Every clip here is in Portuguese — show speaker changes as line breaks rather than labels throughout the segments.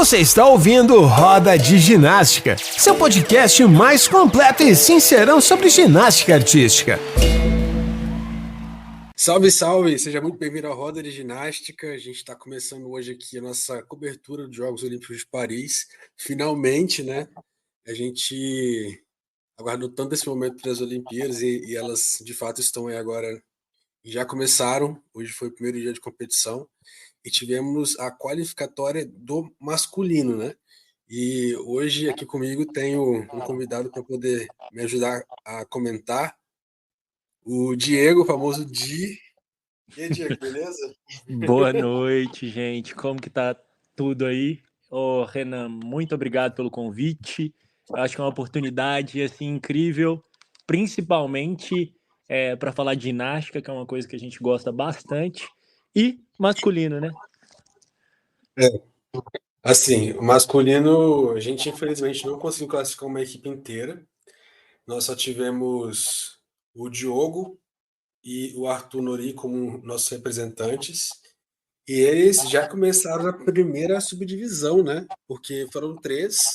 Você está ouvindo Roda de Ginástica, seu podcast mais completo e sincerão sobre ginástica artística.
Salve, salve! Seja muito bem-vindo à Roda de Ginástica. A gente está começando hoje aqui a nossa cobertura dos Jogos Olímpicos de Paris. Finalmente, né? A gente aguardou tanto esse momento das Olimpíadas e elas, de fato, estão aí agora. Já começaram. Hoje foi o primeiro dia de competição e tivemos a qualificatória do masculino, né? E hoje aqui comigo tenho um convidado para poder me ajudar a comentar, o Diego, o famoso Di. E aí, Diego, beleza?
Boa noite, gente. Como que tá tudo aí? Ô, Renan, muito obrigado pelo convite. Eu acho que é uma oportunidade assim incrível, principalmente para falar de ginástica, que é uma coisa que a gente gosta bastante, e masculino, né?
Assim, o masculino, a gente infelizmente não conseguiu classificar uma equipe inteira. Nós só tivemos o Diogo e o Arthur Nori como nossos representantes. E eles já começaram a primeira subdivisão, né? Porque foram três.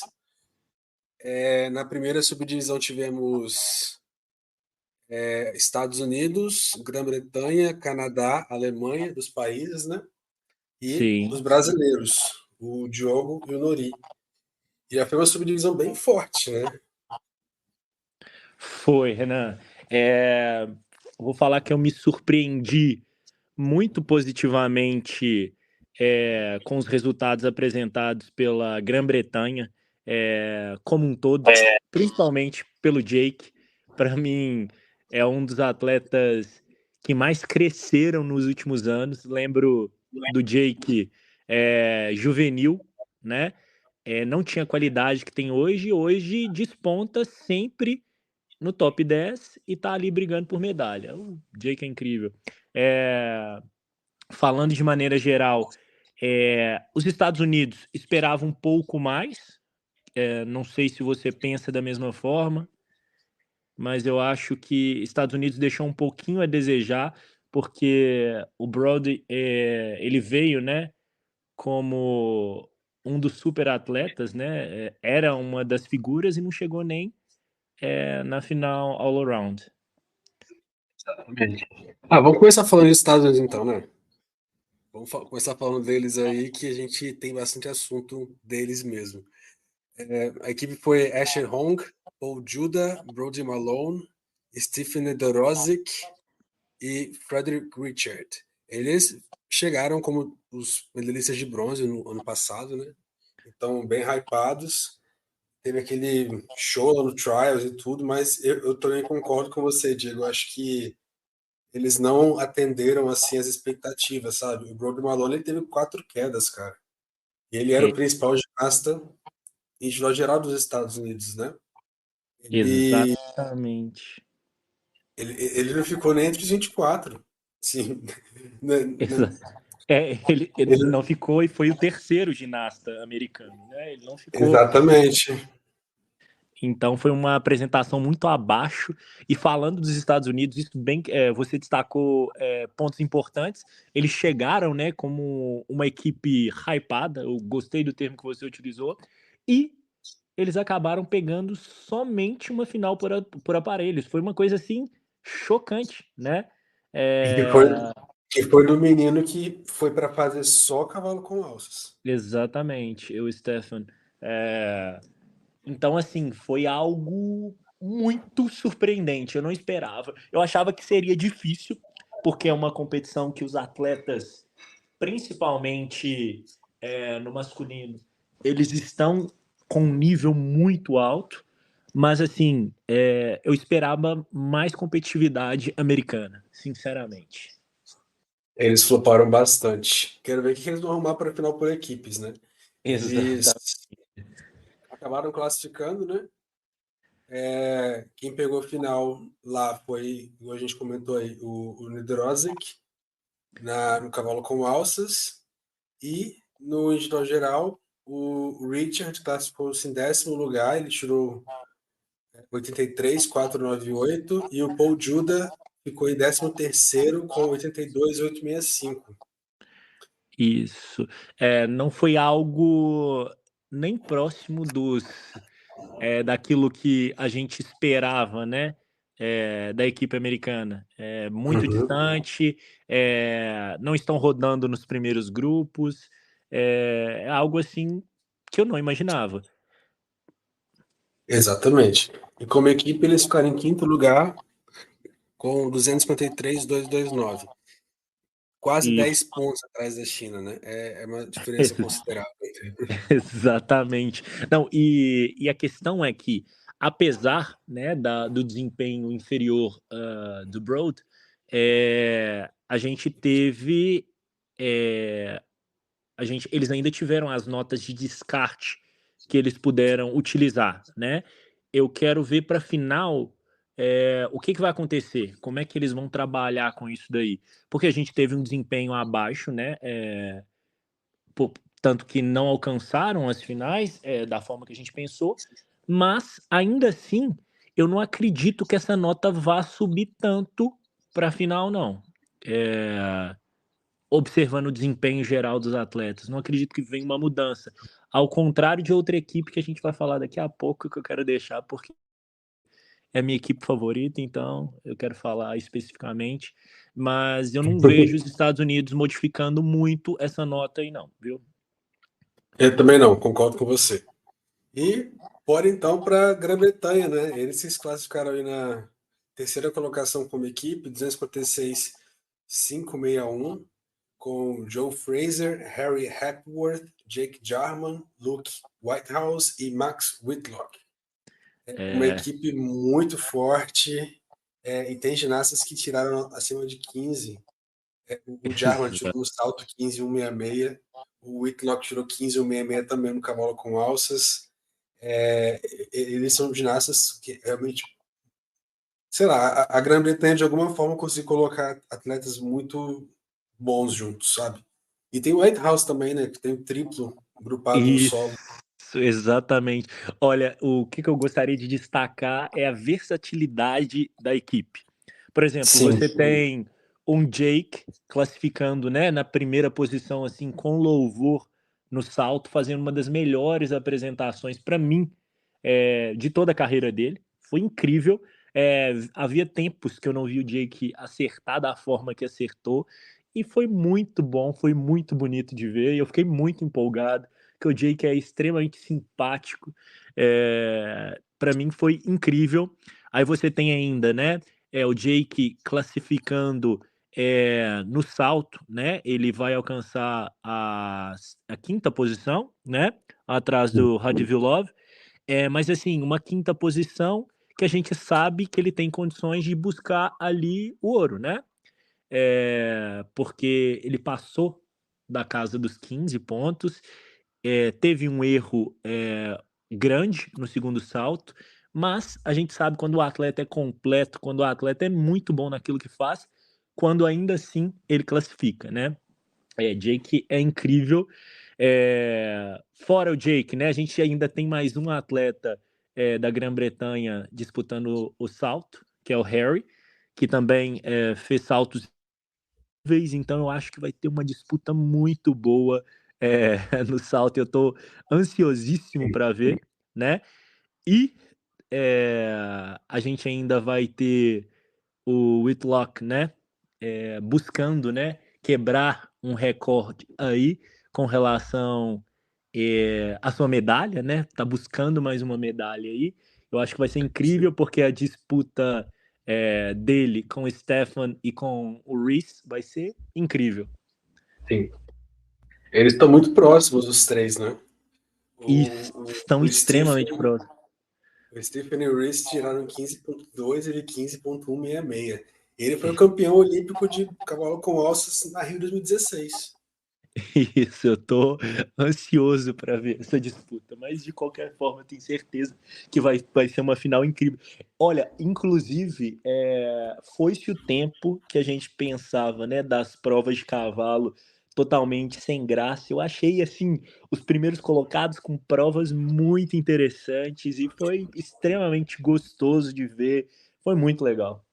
Na primeira subdivisão tivemos Estados Unidos, Grã-Bretanha, Canadá, Alemanha, dos países, né? E
Sim.
os brasileiros, o Diogo e o Nori. E já foi uma subdivisão bem forte, né?
Foi, Renan. Vou falar que eu me surpreendi muito positivamente com os resultados apresentados pela Grã-Bretanha como um todo, principalmente pelo Jake. Para mim, é um dos atletas que mais cresceram nos últimos anos. Lembro do Jake juvenil, né? Não tinha a qualidade que tem hoje. Hoje desponta sempre no top 10 e tá ali brigando por medalha. O Jake é incrível. Falando de maneira geral, os Estados Unidos esperavam um pouco mais. Não sei se você pensa da mesma forma, mas eu acho que Estados Unidos deixou um pouquinho a desejar, porque o Brody ele veio, né, como um dos super atletas, né? Era uma das figuras e não chegou nem na final all around.
Vamos começar falando dos Estados Unidos então, né? Vamos começar falando deles aí, que a gente tem bastante assunto deles mesmo. A equipe foi Asher Hong, Paul Judah, Brody Malone, Stephen Dorozic e Frederick Richard. Eles chegaram como os medalhistas de bronze no ano passado, né? Então, bem hypados. Teve aquele show lá no Trials e tudo, mas eu também concordo com você, Diego. Eu acho que eles não atenderam assim as expectativas, sabe? O Brody Malone ele teve 4 quedas, cara. E ele era o principal ginasta em geral dos Estados Unidos, né? Ele,
Exatamente.
ele não ficou nem entre os 24. Sim.
Exa- ele
Ele-
não ficou e foi o terceiro ginasta americano, né? Ele não ficou.
exatamente.
Então foi uma apresentação muito abaixo. E falando dos Estados Unidos, isso bem, você destacou pontos importantes. Eles chegaram, né, como uma equipe hypada. Eu gostei do termo que você utilizou. E eles acabaram pegando somente uma final por aparelhos. Foi uma coisa assim chocante, né?
Que foi, que foi do menino que foi para fazer só cavalo com alças.
Exatamente, o Stefan. Então, assim, foi algo muito surpreendente. Eu não esperava. Eu achava que seria difícil, porque é uma competição que os atletas, principalmente no masculino, eles estão com um nível muito alto. Mas, assim, eu esperava mais competitividade americana, sinceramente.
Eles floparam bastante. Quero ver o que eles vão arrumar para a final por equipes, né? Eles
Exato.
acabaram classificando, né? Quem pegou a final lá foi, como a gente comentou aí, o Nedrozic no cavalo com alças e no individual geral o Richard classificou-se em 10º lugar, ele tirou 83,498 e o Paul Judah ficou em 13º com 82,865.
Isso. Não foi algo nem próximo daquilo que a gente esperava, né? Da equipe americana. Muito
Uhum.
distante, não estão rodando nos primeiros grupos, é algo assim que eu não imaginava.
Exatamente. E como equipe, eles ficaram em quinto lugar com 253,229. Quase
Isso.
10 pontos atrás da China, né? É uma diferença considerável.
Exatamente. Não, e a questão é que, apesar, né, do desempenho inferior do Broad, a gente teve. é, eles ainda tiveram as notas de descarte que eles puderam utilizar, né? Eu quero ver para a final o que vai acontecer, como é que eles vão trabalhar com isso daí, porque a gente teve um desempenho abaixo, né? Tanto que não alcançaram as finais da forma que a gente pensou, mas ainda assim eu não acredito que essa nota vá subir tanto para a final, não. Observando o desempenho geral dos atletas, não acredito que venha uma mudança. Ao contrário de outra equipe que a gente vai falar daqui a pouco, que eu quero deixar, porque é minha equipe favorita, então eu quero falar especificamente. Mas eu não vejo os Estados Unidos modificando muito essa nota aí, não, viu?
Eu também não, concordo com você. E bora então para a Grã-Bretanha, né? Eles se classificaram aí na terceira colocação como equipe, 256,561, com Joe Fraser, Harry Hepworth, Jake Jarman, Luke Whitehouse e Max Whitlock. Uma equipe muito forte, e tem ginastas que tiraram acima de 15. O Jarman tirou no salto 15,166, o Whitlock tirou 15,166 também no cavalo com alças. Eles são ginastas que realmente, sei lá, a Grã-Bretanha de alguma forma conseguiu colocar atletas muito bons juntos, sabe? E tem o Whitehouse também, né? Que tem o triplo grupado no
Isso,
solo.
exatamente. Olha, o que eu gostaria de destacar é a versatilidade da equipe. Por exemplo,
Sim.
você tem um Jake classificando, né, na primeira posição, assim, com louvor no salto, fazendo uma das melhores apresentações para mim de toda a carreira dele. Foi incrível. Havia tempos que eu não vi o Jake acertar da forma que acertou. E foi muito bom, foi muito bonito de ver. E eu fiquei muito empolgado, que o Jake é extremamente simpático. Para mim foi incrível. Aí você tem ainda, né? O Jake classificando no salto, né? Ele vai alcançar a quinta posição, né? Atrás do Radvilov. Mas assim, uma quinta posição que a gente sabe que ele tem condições de buscar ali o ouro, né? Porque ele passou da casa dos 15 pontos, teve um erro grande no segundo salto, mas a gente sabe quando o atleta é completo, quando o atleta é muito bom naquilo que faz, quando ainda assim ele classifica, né? Jake é incrível. Fora o Jake, né? A gente ainda tem mais um atleta da Grã-Bretanha disputando o salto, que é o Harry, que também fez saltos incríveis, então eu acho que vai ter uma disputa muito boa no salto. Eu estou ansiosíssimo para ver, né? E a gente ainda vai ter o Whitlock, né? Buscando, né? Quebrar um recorde aí com relação à sua medalha, né? Tá buscando mais uma medalha aí. Eu acho que vai ser incrível porque a disputa dele com o Stefan e com o Reese vai ser incrível.
Sim. Eles estão muito próximos, os três, né?
E estão
O
extremamente
Stephen,
próximos.
o Stephen e o Reese tiraram 15,2 e ele 15,166. Ele foi o campeão olímpico de cavalo com alças na Rio 2016.
Isso, eu tô ansioso para ver essa disputa, mas de qualquer forma, eu tenho certeza que vai ser uma final incrível. Olha, inclusive, foi-se o tempo que a gente pensava, né, das provas de cavalo totalmente sem graça. Eu achei, assim, os primeiros colocados com provas muito interessantes e foi extremamente gostoso de ver. Foi muito legal.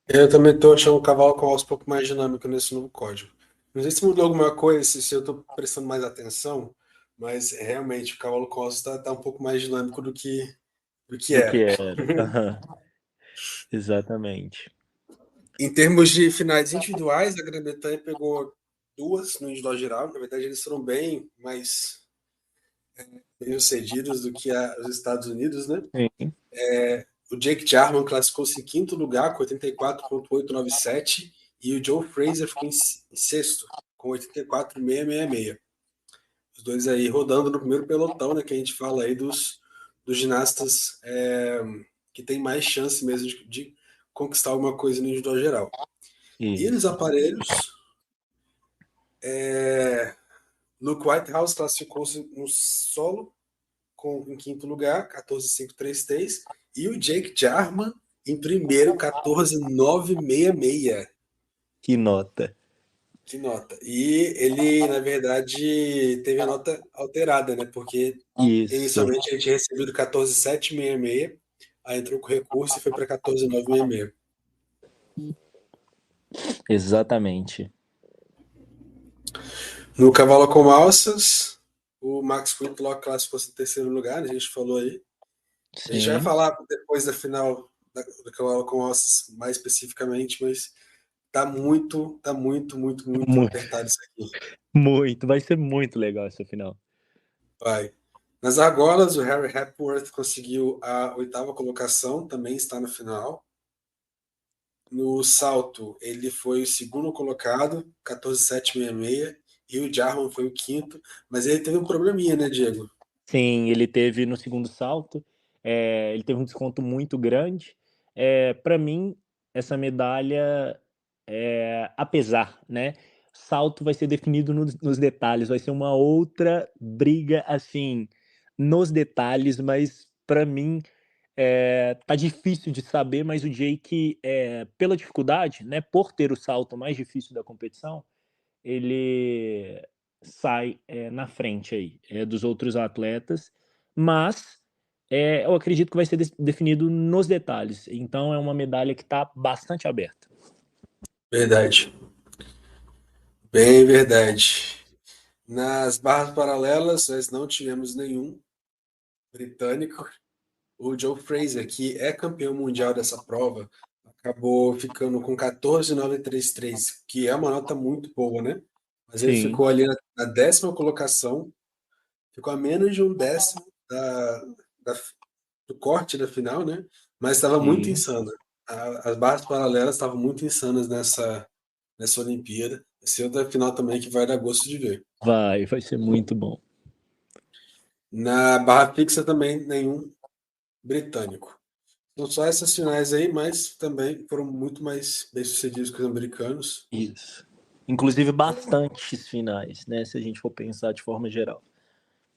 Eu também estou achando o cavalo com alça um pouco mais dinâmico nesse novo código. Não sei se mudou alguma coisa, se eu estou prestando mais atenção, mas realmente o Cavalo Costa tá um pouco mais dinâmico do que
do que
era.
era. Aham, exatamente.
Em termos de finais individuais, a Grã-Bretanha pegou duas no individual geral. Na verdade, eles foram bem mais bem-sucedidos do que os Estados Unidos, né?
Sim.
O Jake Jarman classificou-se em quinto lugar com 84,897 e o Joe Fraser ficou em sexto com 84,666. Os dois aí rodando no primeiro pelotão, né? Que a gente fala aí dos ginastas que tem mais chance mesmo de conquistar alguma coisa no individual geral. E nos
Isso.
aparelhos, Luke Whitehouse classificou-se no solo em quinto lugar, 14,533, e o Jake Jarman em primeiro, 14,966.
Que nota.
Que nota. E ele, na verdade, teve a nota alterada, né? Porque
Isso,
inicialmente a gente tinha recebido 14,766, aí entrou com recurso e foi para 14,966.
exatamente.
No cavalo com alças, o Max Whitlock classificou-se em terceiro lugar, né? A gente falou aí. A gente vai
Sim.
falar depois da final do cavalo com alças mais especificamente, mas tá muito
Mu-
apertado isso aqui.
Muito. Vai ser muito legal essa final.
Vai. Nas argolas, o Harry Hepworth conseguiu a oitava colocação, também está no final. No salto, ele foi o segundo colocado, 14,766, e o Jarman foi o quinto, mas ele teve um probleminha, né, Diego?
Sim, ele teve no segundo salto, ele teve um desconto muito grande. Para mim, essa medalha, apesar, né? Salto vai ser definido nos detalhes, vai ser uma outra briga, assim, nos detalhes, mas para mim tá difícil de saber, mas o Jake, pela dificuldade, né, por ter o salto mais difícil da competição, ele sai na frente aí dos outros atletas, mas eu acredito que vai ser definido nos detalhes. Então é uma medalha que está bastante aberta.
Verdade. Bem verdade. Nas barras paralelas, nós não tivemos nenhum britânico. O Joe Fraser, que é campeão mundial dessa prova, acabou ficando com 14,933, que é uma nota muito boa, né? Mas ele
Sim,
ficou ali na décima colocação, ficou a menos de um décimo da- do corte da final, né? Mas estava muito
sim.
insana. As barras paralelas estavam muito insanas nessa Olimpíada. Essa outra final também que vai dar gosto de ver.
Vai ser muito bom.
Na barra fixa também nenhum britânico. Não só essas finais aí, mas também foram muito mais bem-sucedidos que os americanos.
Isso. Inclusive bastantes finais, né? Se a gente for pensar de forma geral.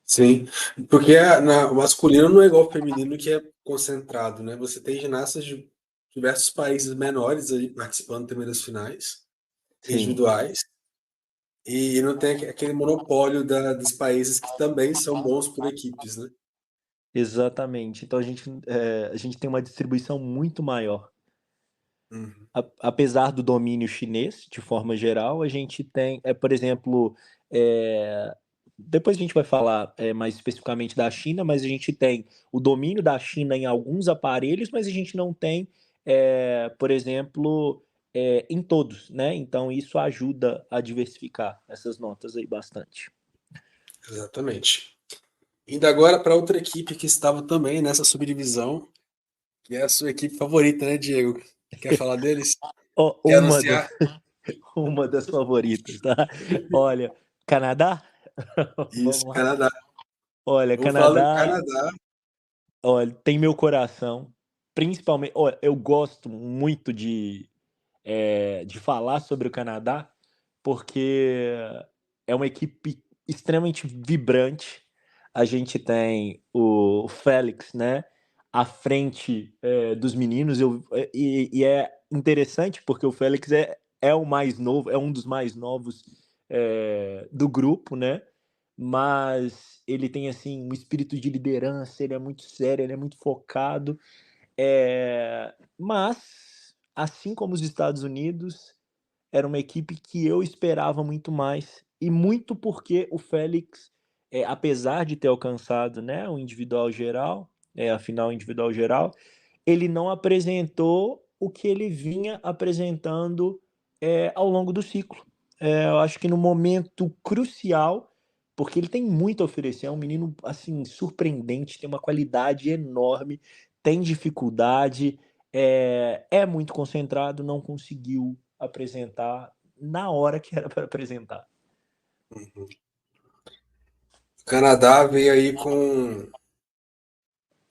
Sim, porque o masculino não é igual ao feminino que é concentrado, né? Você tem ginastas de diversos países menores aí participando também das finais
Sim,
individuais e não tem aquele monopólio dos países que também são bons por equipes, né?
exatamente. Então a gente tem uma distribuição muito maior.
Uhum.
Apesar do domínio chinês, de forma geral, a gente tem, por exemplo, é, depois a gente vai falar mais especificamente da China, mas a gente tem o domínio da China em alguns aparelhos, mas a gente não tem, por exemplo, em todos, né? Então isso ajuda a diversificar essas notas aí bastante.
Exatamente. Indo agora para outra equipe que estava também nessa subdivisão, que é a sua equipe favorita, né, Diego? Quer falar deles?
Ó,
Quer
uma das,
anunciar?
uma das favoritas, tá? Olha, Canadá?
Isso,
Vamos lá.
Canadá.
Olha,
Vamos falar do
Canadá.
Canadá.
Olha, tem meu coração. Principalmente, olha, eu gosto muito de falar sobre o Canadá, porque é uma equipe extremamente vibrante. A gente tem o Félix, né, à frente dos meninos. E é interessante porque o Félix é o mais novo, é um dos mais novos do grupo, né? Mas ele tem assim um espírito de liderança, ele é muito sério, ele é muito focado. Mas, assim como os Estados Unidos, era uma equipe que eu esperava muito mais, e muito porque o Félix, apesar de ter alcançado, né, o individual geral, a final individual geral, ele não apresentou o que ele vinha apresentando, ao longo do ciclo. Eu acho que no momento crucial, porque ele tem muito a oferecer, é um menino, assim, surpreendente, tem uma qualidade enorme, tem dificuldade, é muito concentrado, não conseguiu apresentar na hora que era para apresentar.
Uhum. O Canadá veio aí com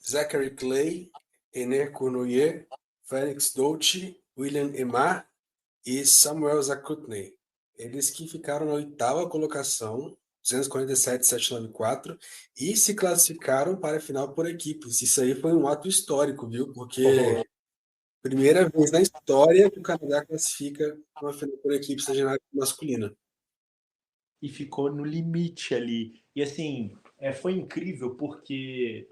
Zachary Clay, Ener Cournoyer, Félix Doughty, William Emar e Samuel Zakutney. Eles que ficaram na oitava colocação, 247,794, e se classificaram para a final por equipes. Isso aí foi um ato histórico, viu? Porque primeira vez na história que o Canadá classifica uma final por equipe, seja na masculina.
E ficou no limite ali. E assim, foi incrível porque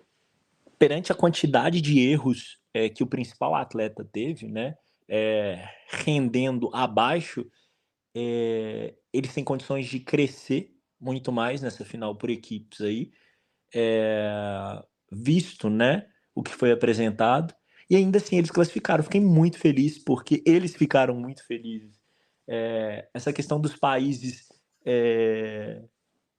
perante a quantidade de erros que o principal atleta teve, né, rendendo abaixo, eles têm condições de crescer muito mais nessa final por equipes aí, visto, né, o que foi apresentado, e ainda assim eles classificaram. Fiquei muito feliz porque eles ficaram muito felizes. Essa questão dos países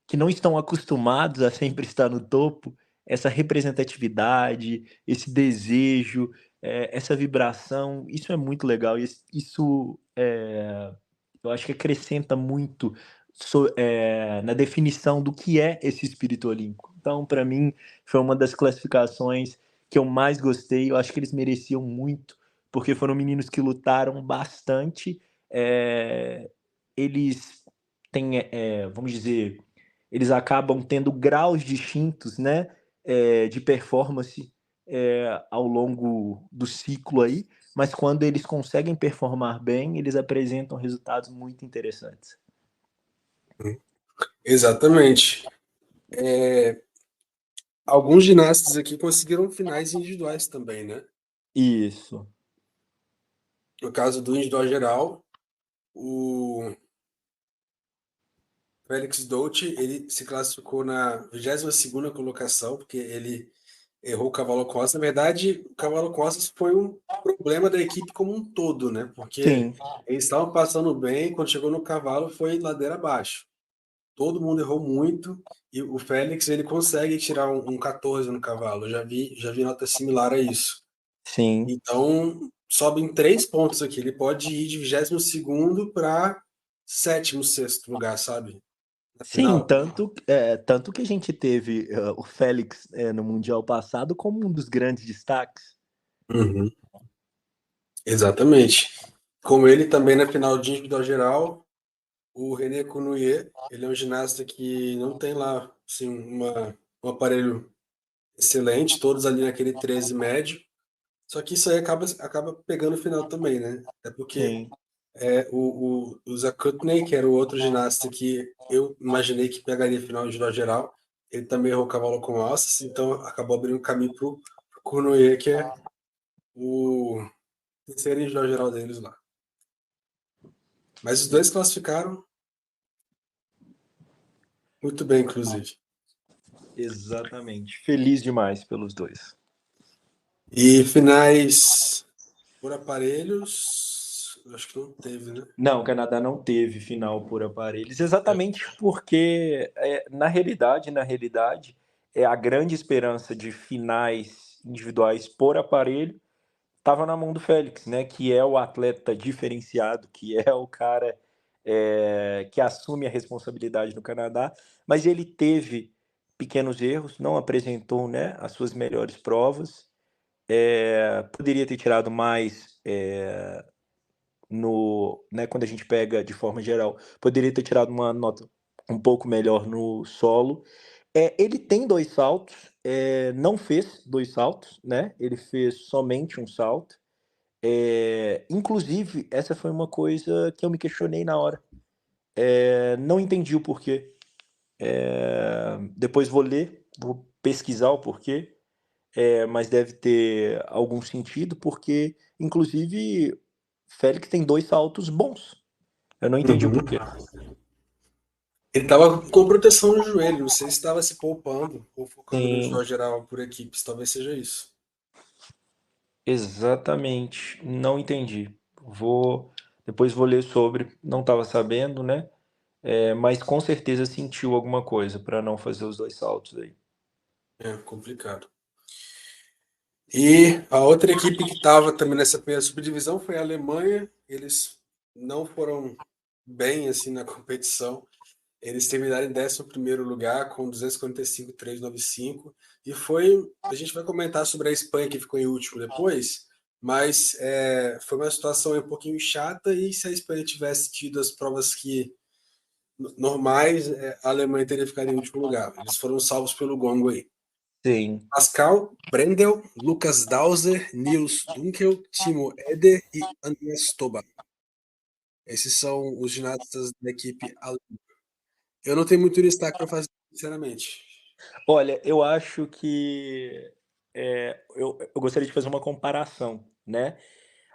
que não estão acostumados a sempre estar no topo, essa representatividade, esse desejo, essa vibração, isso é muito legal. Isso eu acho que acrescenta muito na definição do que é esse espírito olímpico. Então, para mim, foi uma das classificações que eu mais gostei. Eu acho que eles mereciam muito, porque foram meninos que lutaram bastante. Eles têm, vamos dizer, eles acabam tendo graus distintos, né, de performance ao longo do ciclo aí, mas quando eles conseguem performar bem, eles apresentam resultados muito interessantes.
Exatamente. Alguns ginastas aqui conseguiram finais individuais também, né?
Isso.
No caso do individual geral, o Félix Doughty, ele se classificou na 22ª colocação, porque ele errou o cavalo costas. Na verdade, o cavalo costas foi um problema da equipe como um todo, né? Porque
Sim,
eles estavam passando bem, quando chegou no cavalo foi ladeira abaixo. Todo mundo errou muito e o Félix ele consegue tirar um 14 no cavalo. Eu já vi nota similar a isso.
sim.
Então, sobem 3 pontos aqui. Ele pode ir de 22º para sétimo, sexto lugar, sabe? Na
Sim,
final.
tanto que a gente teve o Félix no Mundial passado como um dos grandes destaques.
Uhum, exatamente. Como ele também na final de individual geral, o René Cournoyer, ele é um ginasta que não tem lá assim, um aparelho excelente, todos ali naquele 13 médio. Só que isso aí acaba pegando o final também, né? Até porque
Sim,
o Zakutney, que era o outro ginasta que eu imaginei que pegaria final de geral, ele também errou o cavalo com alças, então acabou abrindo caminho pro Cournoyer, que é o terceiro em geral deles lá. Mas os dois classificaram muito bem, inclusive.
exatamente. Feliz demais pelos dois.
E finais por aparelhos, acho que não teve, né?
Não, o Canadá não teve final por aparelhos,
É.
exatamente porque, na realidade, a grande esperança de finais individuais por aparelho estava na mão do Félix, né? Que é o atleta diferenciado, que é o cara que assume a responsabilidade no Canadá, mas ele teve pequenos erros, não apresentou, né, as suas melhores provas, poderia ter tirado mais né, quando a gente pega de forma geral, poderia ter tirado uma nota um pouco melhor no solo. Ele tem dois saltos, não fez dois saltos, né? Ele fez somente um salto. Inclusive, essa foi uma coisa que eu me questionei na hora. Não entendi o porquê. Depois vou ler, vou pesquisar o porquê, mas deve ter algum sentido, porque, inclusive, Félix tem dois saltos bons. Eu não entendi o porquê.
Ele tava com proteção no joelho, não sei se estava se poupando ou focando no
Sim,
individual geral por equipes, talvez seja isso.
exatamente. Não entendi. Depois vou ler sobre. Não estava sabendo, né? Mas com certeza sentiu alguma coisa para não fazer os 2 saltos aí.
É complicado. E a outra equipe que estava também nessa primeira subdivisão foi a Alemanha. Eles não foram bem assim na competição. Eles terminaram em 11º lugar com 245,395. E foi. A gente vai comentar sobre a Espanha que ficou em último depois, mas foi uma situação um pouquinho chata. E se a Espanha tivesse tido as provas que normais, a Alemanha teria ficado em último lugar. Eles foram salvos pelo gongo aí.
Sim.
Pascal Brendel, Lucas Dowser, Nils Dunkel, Timo Eder e Andreas Toba. Esses são os ginastas da equipe alemã. Eu não tenho muito destaque para fazer, sinceramente.
Olha, eu acho que eu gostaria de fazer uma comparação, né?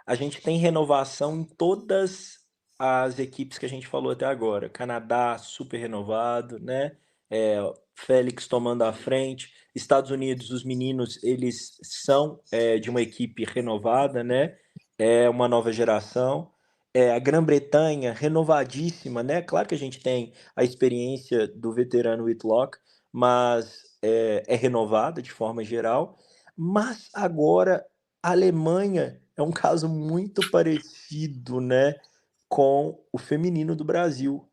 A gente tem renovação em todas as equipes que a gente falou até agora. Canadá super renovado, né? Félix tomando a frente. Estados Unidos, os meninos, eles são de uma equipe renovada, né? É uma nova geração. A Grã-Bretanha, renovadíssima, né? Claro que a gente tem a experiência do veterano Whitlock, mas é renovada de forma geral. Mas agora a Alemanha é um caso muito parecido, né, com o feminino do Brasil.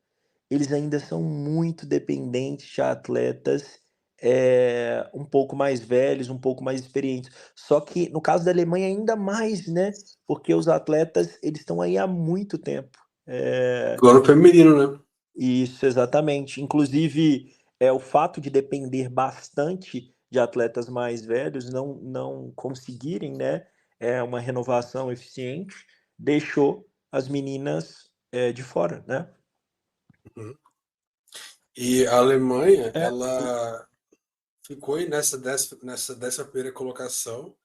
Eles ainda são muito dependentes de atletas um pouco mais velhos, um pouco mais experientes. Só que no caso da Alemanha ainda mais, né? Porque os atletas eles estão aí há muito tempo.
Agora o feminino, né?
Isso, exatamente. Inclusive, o fato de depender bastante de atletas mais velhos não conseguirem, né, uma renovação eficiente, deixou as meninas de fora, né?
Uhum. E a Alemanha,
É,
ela ficou aí nessa 11ª colocação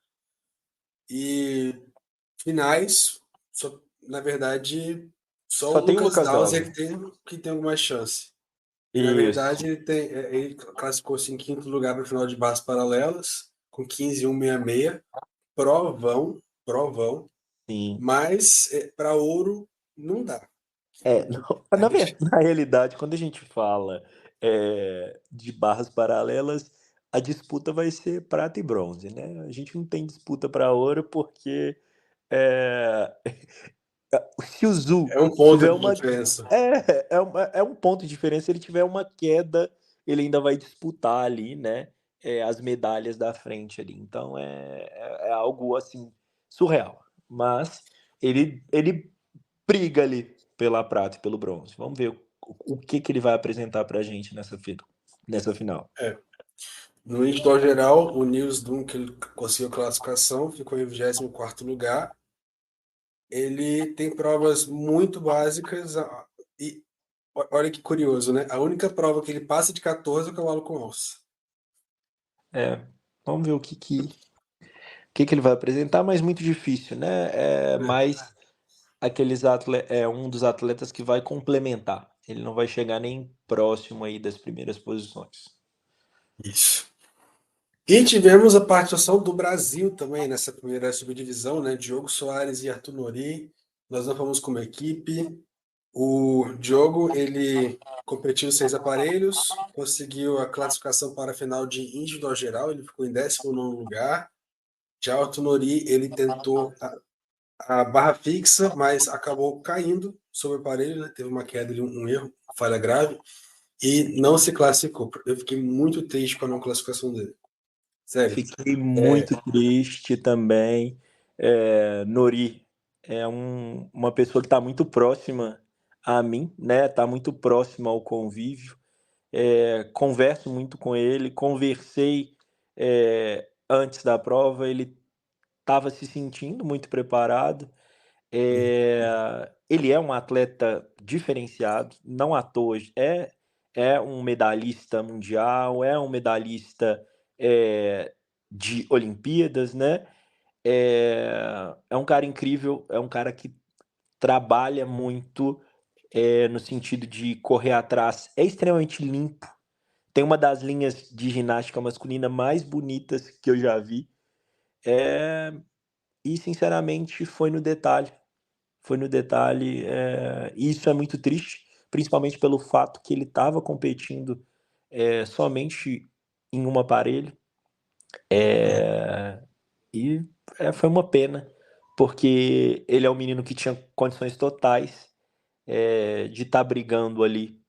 e finais, na verdade, só o
só tem o
Lucas
Lucas
Dowser
Dowser.
que tem alguma chance. E na
Isso,
verdade ele classificou-se em quinto lugar para o final de barras paralelas, com 15,166. Provão,
sim.
mas para ouro não dá.
Na realidade, quando a gente fala de barras paralelas, a disputa vai ser prata e bronze, né? A gente não tem disputa para ouro porque é, se o Zu
É um ponto
tiver
de
uma.
diferença.
É um ponto de diferença. Se ele tiver uma queda, ele ainda vai disputar ali, né? As medalhas da frente ali. Então é algo assim surreal. Mas ele briga ali pela prata e pelo bronze. Vamos ver o que ele vai apresentar pra gente nessa final.
É. No individual geral, o Nils Dunkel conseguiu a classificação, ficou em 24º lugar. Ele tem provas muito básicas e olha que curioso, né? A única prova que ele passa de 14 é o cavalo com alça.
É, vamos ver o que ele vai apresentar, mas muito difícil, né?
É,
Mais um dos atletas que vai complementar. Ele não vai chegar nem próximo aí das primeiras posições.
isso. E tivemos a participação do Brasil também nessa primeira subdivisão, né? Diogo Soares e Arthur Nori. Nós não fomos como equipe. O Diogo, ele competiu 6 aparelhos, conseguiu a classificação para a final de individual geral, ele ficou em 19º lugar. Já o Arthur Nori, ele tentou a barra fixa, mas acabou caindo sobre o aparelho, né? Teve uma queda, um erro, uma falha grave, e não se classificou. Eu fiquei muito triste com a não classificação dele. Sério.
Fiquei muito triste também. Nori é uma pessoa que está muito próxima a mim, né? Está muito próxima ao convívio. Converso muito com ele, conversei antes da prova, ele estava se sentindo muito preparado. Ele é um atleta diferenciado, não à toa. É um medalhista mundial, é um medalhista de Olimpíadas, né? É um cara incrível, é um cara que trabalha muito, no sentido de correr atrás, é extremamente limpo. Tem uma das linhas de ginástica masculina mais bonitas que eu já vi. E, sinceramente, foi no detalhe. Foi no detalhe. E isso é muito triste, principalmente pelo fato que ele estava competindo somente em um aparelho. E foi uma pena, porque ele é um menino que tinha condições totais de estar brigando ali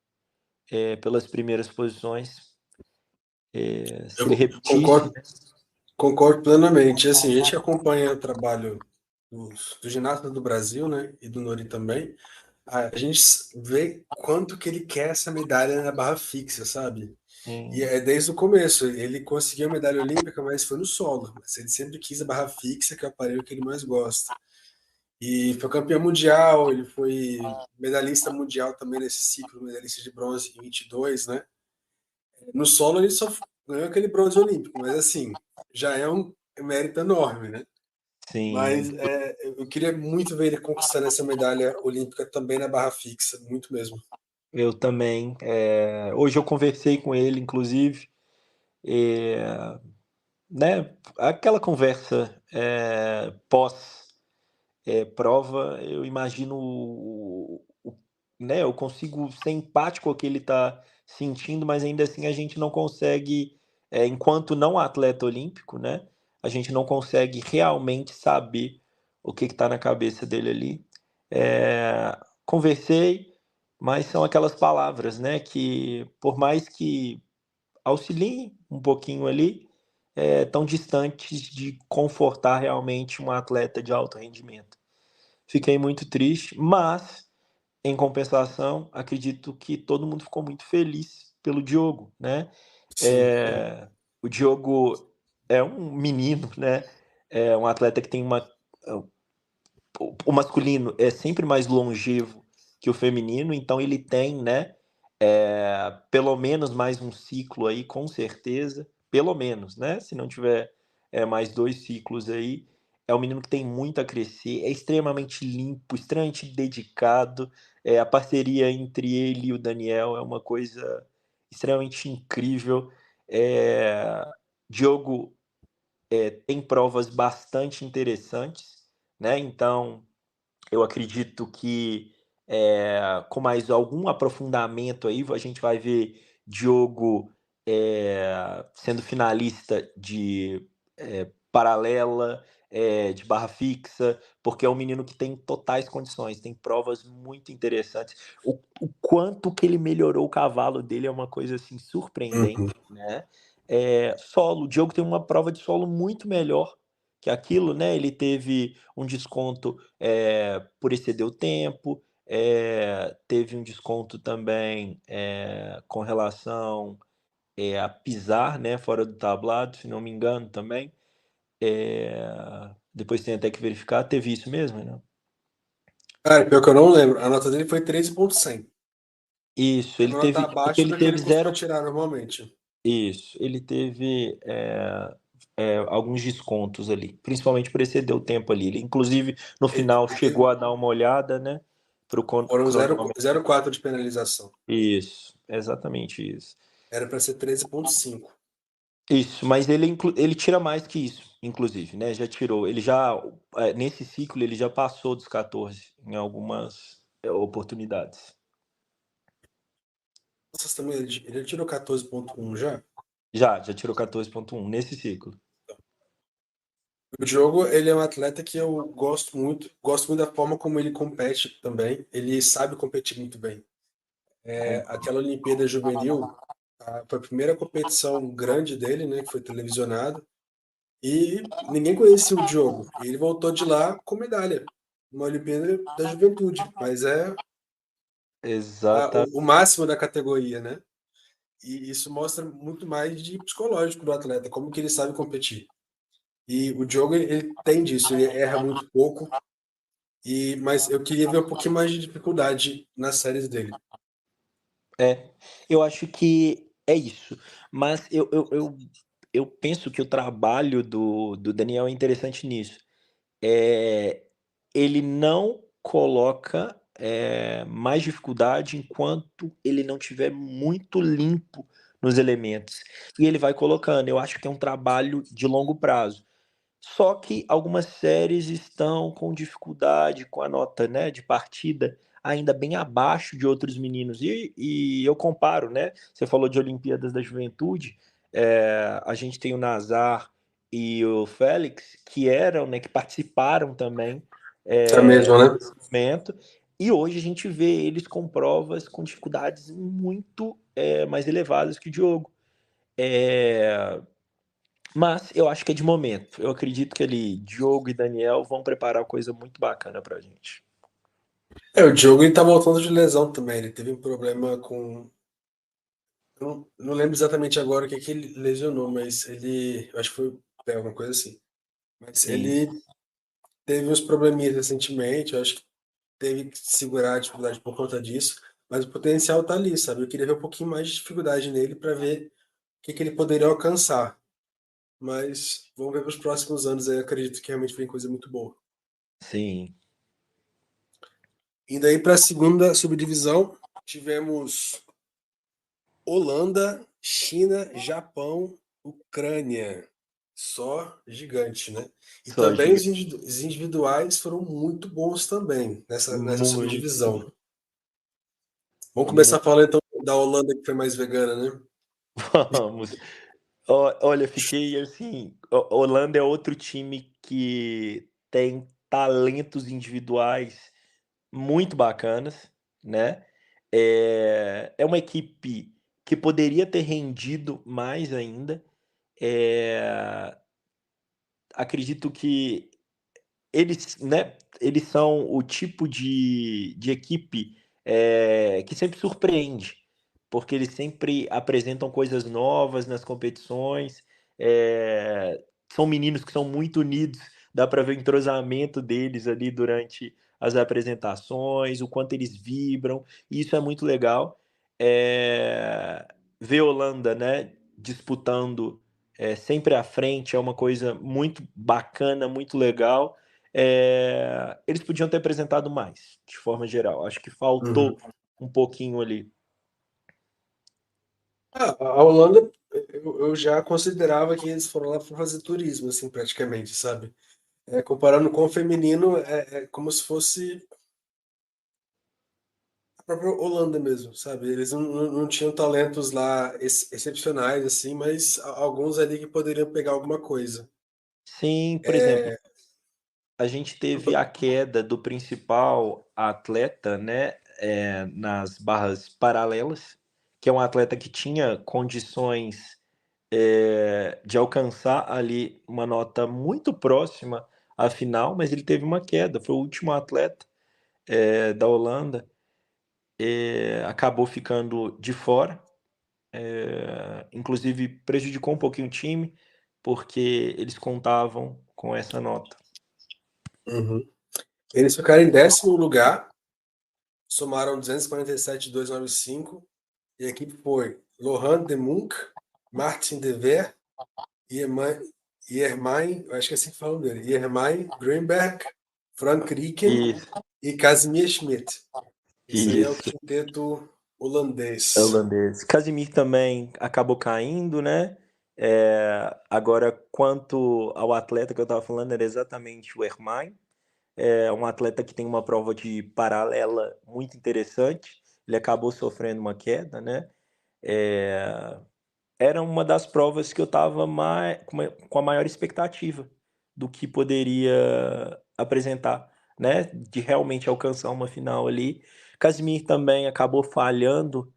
pelas primeiras posições. Se ele repetisse,
Concordo, concordo plenamente. Assim, a gente que acompanha o trabalho dos ginastas do Brasil, né, e do Nori também, a gente vê quanto que ele quer essa medalha na barra fixa, sabe? E é desde o começo. Ele conseguiu a medalha olímpica, mas foi no solo. Mas ele sempre quis a barra fixa, que é o aparelho que ele mais gosta. E foi campeão mundial, ele foi medalhista mundial também nesse ciclo, medalhista de bronze em 22, né? No solo ele só ganhou aquele bronze olímpico, mas assim, já é um mérito enorme, né?
sim,
Mas eu queria muito ver ele conquistando essa medalha olímpica também na barra fixa, muito mesmo.
eu também. Hoje eu conversei com ele, inclusive, né? Aquela conversa pós prova, eu imagino, né? Eu consigo ser empático com o que ele está sentindo, mas ainda assim a gente não consegue, enquanto não atleta olímpico, né? A gente não consegue realmente saber o que está na cabeça dele ali. Conversei, mas são aquelas palavras, né? Que por mais que auxiliem um pouquinho ali, tão distantes de confortar realmente um atleta de alto rendimento. Fiquei muito triste, mas, em compensação, acredito que todo mundo ficou muito feliz pelo Diogo, né?
Sim, sim.
O Diogo é um menino, né? É um atleta que tem o masculino é sempre mais longevo que o feminino, então ele tem, né? Pelo menos mais um ciclo aí, com certeza. Pelo menos, né? Se não tiver mais 2 ciclos aí. É um menino que tem muito a crescer, é extremamente limpo, extremamente dedicado. A parceria entre ele e o Daniel é uma coisa extremamente incrível. Diogo tem provas bastante interessantes, né? Então, eu acredito que com mais algum aprofundamento aí, a gente vai ver Diogo sendo finalista de paralela, de barra fixa, porque é um menino que tem totais condições, tem provas muito interessantes. O quanto que ele melhorou o cavalo dele é uma coisa assim
Uhum.
surpreendente, né? Solo, o Diogo tem uma prova de solo muito melhor que aquilo, né? Ele teve um desconto por exceder o tempo, teve um desconto também com relação a pisar, né, fora do tablado, se não me engano também. Depois tem até que verificar, teve isso mesmo, né?
Cara, pior que eu não lembro. A nota dele foi 13,100.
Isso,
É
ele
uma nota
teve, porque
abaixo
ele
do que ele
teve
costuma
zero.
tirar normalmente.
Isso, ele teve alguns descontos ali, principalmente por exceder o tempo ali. Ele, inclusive, no final
Ele
chegou
teve,
a dar uma olhada, né, pro
foram
cronômetro.
0,4 de penalização.
Isso, exatamente isso.
Era para ser 13,5.
Isso, mas ele tira mais que isso, inclusive, né? Já tirou. Ele já, nesse ciclo, ele já passou dos 14 em algumas oportunidades.
Vocês também, ele tirou 14,1 já.
Já tirou 14,1 nesse ciclo.
O Diogo, ele é um atleta que eu gosto muito da forma como ele compete também. Ele sabe competir muito bem. Aquela Olimpíada Juvenil foi a primeira competição grande dele, né, que foi televisionada, e ninguém conhecia o Diogo. E ele voltou de lá com medalha, uma Olimpíada da Juventude, mas é
Exata,
o máximo da categoria, né? E isso mostra muito mais de psicológico do atleta, como que ele sabe competir. E o Diogo, ele tem disso, ele erra muito pouco, mas eu queria ver um pouquinho mais de dificuldade nas séries dele.
eu acho que é isso. Mas eu penso que o trabalho do Daniel é interessante nisso. Ele não coloca mais dificuldade enquanto ele não tiver muito limpo nos elementos. E ele vai colocando. Eu acho que é um trabalho de longo prazo. Só que algumas séries estão com dificuldade com a nota, né, de partida ainda bem abaixo de outros meninos. E eu comparo, né? Você falou de Olimpíadas da Juventude, a gente tem o Nazar e o Félix, que eram, né, que participaram também
É mesmo, né?
nesse momento. E hoje a gente vê eles com provas com dificuldades muito mais elevadas que o Diogo. É, mas eu acho que é de momento. Eu acredito que ali Diogo e Daniel vão preparar coisa muito bacana pra gente.
O Diogo ele tá voltando de lesão também. Ele teve um problema com. Eu não lembro exatamente agora o que ele lesionou, mas ele. Eu acho que foi o pé, alguma coisa assim. Mas
Sim,
ele teve uns probleminhas recentemente. Eu acho que teve que segurar a dificuldade por conta disso. Mas o potencial tá ali, sabe? Eu queria ver um pouquinho mais de dificuldade nele para ver o que ele poderia alcançar. Mas vamos ver para os próximos anos aí. Eu acredito que realmente vem coisa muito boa.
sim.
Indo aí para a segunda subdivisão, tivemos Holanda, China, Japão, Ucrânia. Só gigante, né? E
Só
também
diga
os individuais foram muito bons também nessa
muito,
subdivisão. Vamos começar
muito.
falando então da Holanda, que foi mais vegana, né?
Vamos. Olha, fiquei assim. Holanda é outro time que tem talentos individuais muito bacanas, né? É uma equipe que poderia ter rendido mais ainda. É, acredito que eles, né, eles são o tipo de equipe que sempre surpreende, porque eles sempre apresentam coisas novas nas competições. São meninos que são muito unidos, dá para ver o entrosamento deles ali durante as apresentações, o quanto eles vibram, e isso é muito legal. Ver a Holanda, né, disputando sempre à frente é uma coisa muito bacana, muito legal. Eles podiam ter apresentado mais, de forma geral. Acho que
Uhum.
faltou um pouquinho ali.
A Holanda, eu já considerava que eles foram lá para fazer turismo, assim, praticamente, sabe? Comparando com o feminino, é como se fosse a própria Holanda mesmo, sabe? Eles não tinham talentos lá excepcionais, assim, mas alguns ali que poderiam pegar alguma coisa.
Sim, por exemplo, a gente teve a queda do principal atleta, né, nas barras paralelas, que é um atleta que tinha condições de alcançar ali uma nota muito próxima à final, mas ele teve uma queda. Foi o último atleta da Holanda, acabou ficando de fora. Inclusive prejudicou um pouquinho o time, porque eles contavam com essa nota.
Uhum. Eles ficaram em 10º lugar, somaram 247,295, e a equipe foi Laurent de Munck, Martin de Ver, Yermain, acho que é assim que fala dele, Yermain Greenberg, Frank Rieken
Isso,
e Casimir Schmidt. Esse aí é o
isso.
quinteto
É
holandês.
holandês. Casimir também acabou caindo, né? Agora, quanto ao atleta que eu estava falando, era exatamente o Hermine. É um atleta que tem uma prova de paralela muito interessante. Ele acabou sofrendo uma queda, né? É, era uma das provas que eu estava com a maior expectativa do que poderia apresentar, né? De realmente alcançar uma final ali. Casimir também acabou falhando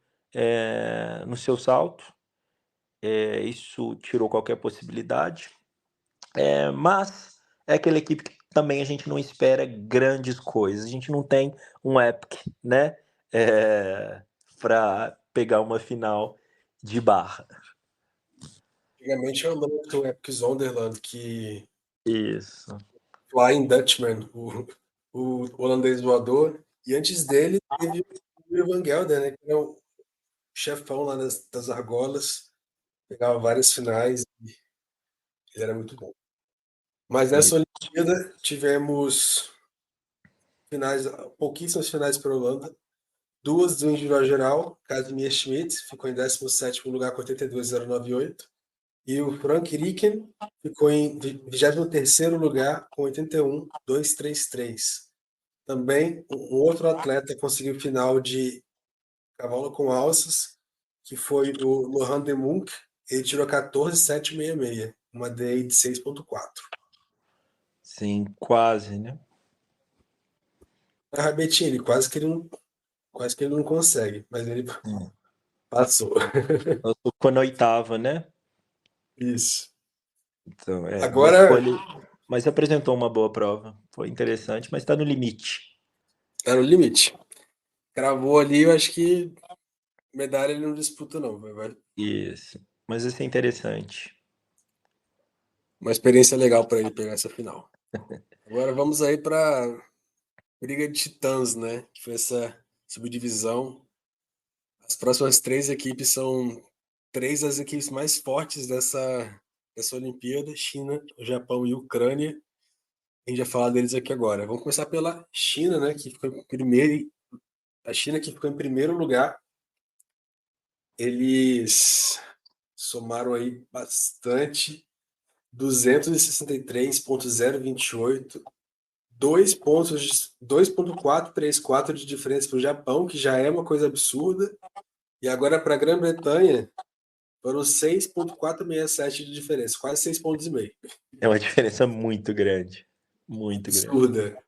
no seu salto, isso tirou qualquer possibilidade. Mas é aquela equipe que também a gente não espera grandes coisas. A gente não tem um Epic, né? Para pegar uma final de barra.
Antigamente eu lembro do Epic Zonderland, que
Isso.
Flying Dutchman, o holandês voador, e antes dele teve o Yuri Van Gelder, né, que é o chefão lá das argolas, pegava várias finais, ele era muito bom. Mas nessa
Isso.
Olimpíada tivemos finais, pouquíssimas finais para a Holanda. 2 do individual geral, Casimir Schmidt ficou em 17º lugar com 82,098. E o Frank Rieken ficou em 23º lugar com 81,233. Também um outro atleta conseguiu final de cavalo com alças, que foi o Lohan de Munk. Ele tirou 14,766, uma DI de 6,4.
Sim, quase, né?
A Rabettini, quase que ele não consegue, mas ele passou.
Eu ficou na 8ª, né?
Isso.
Então,
Agora,
mas apresentou uma boa prova. Foi interessante, mas está no limite.
tá no limite. Cravou ali, eu acho que medalha ele não disputa, não. Vai.
Isso. Mas isso é interessante.
Uma experiência legal para ele pegar essa final. Agora vamos aí para briga de titãs, né? Que foi essa subdivisão. As próximas 3 equipes são 3 das equipes mais fortes dessa Olimpíada: China, Japão e Ucrânia. A gente vai falar deles aqui agora. Vamos começar pela China, né? Que ficou em primeiro. A China que ficou em primeiro lugar. Eles somaram aí bastante. 263,028, 2,434 de diferença para o Japão, que já é uma coisa absurda, e agora para a Grã-Bretanha foram 6,467 de diferença, quase 6,5 pontos.
É uma diferença muito grande. Muito grande.
Absurda.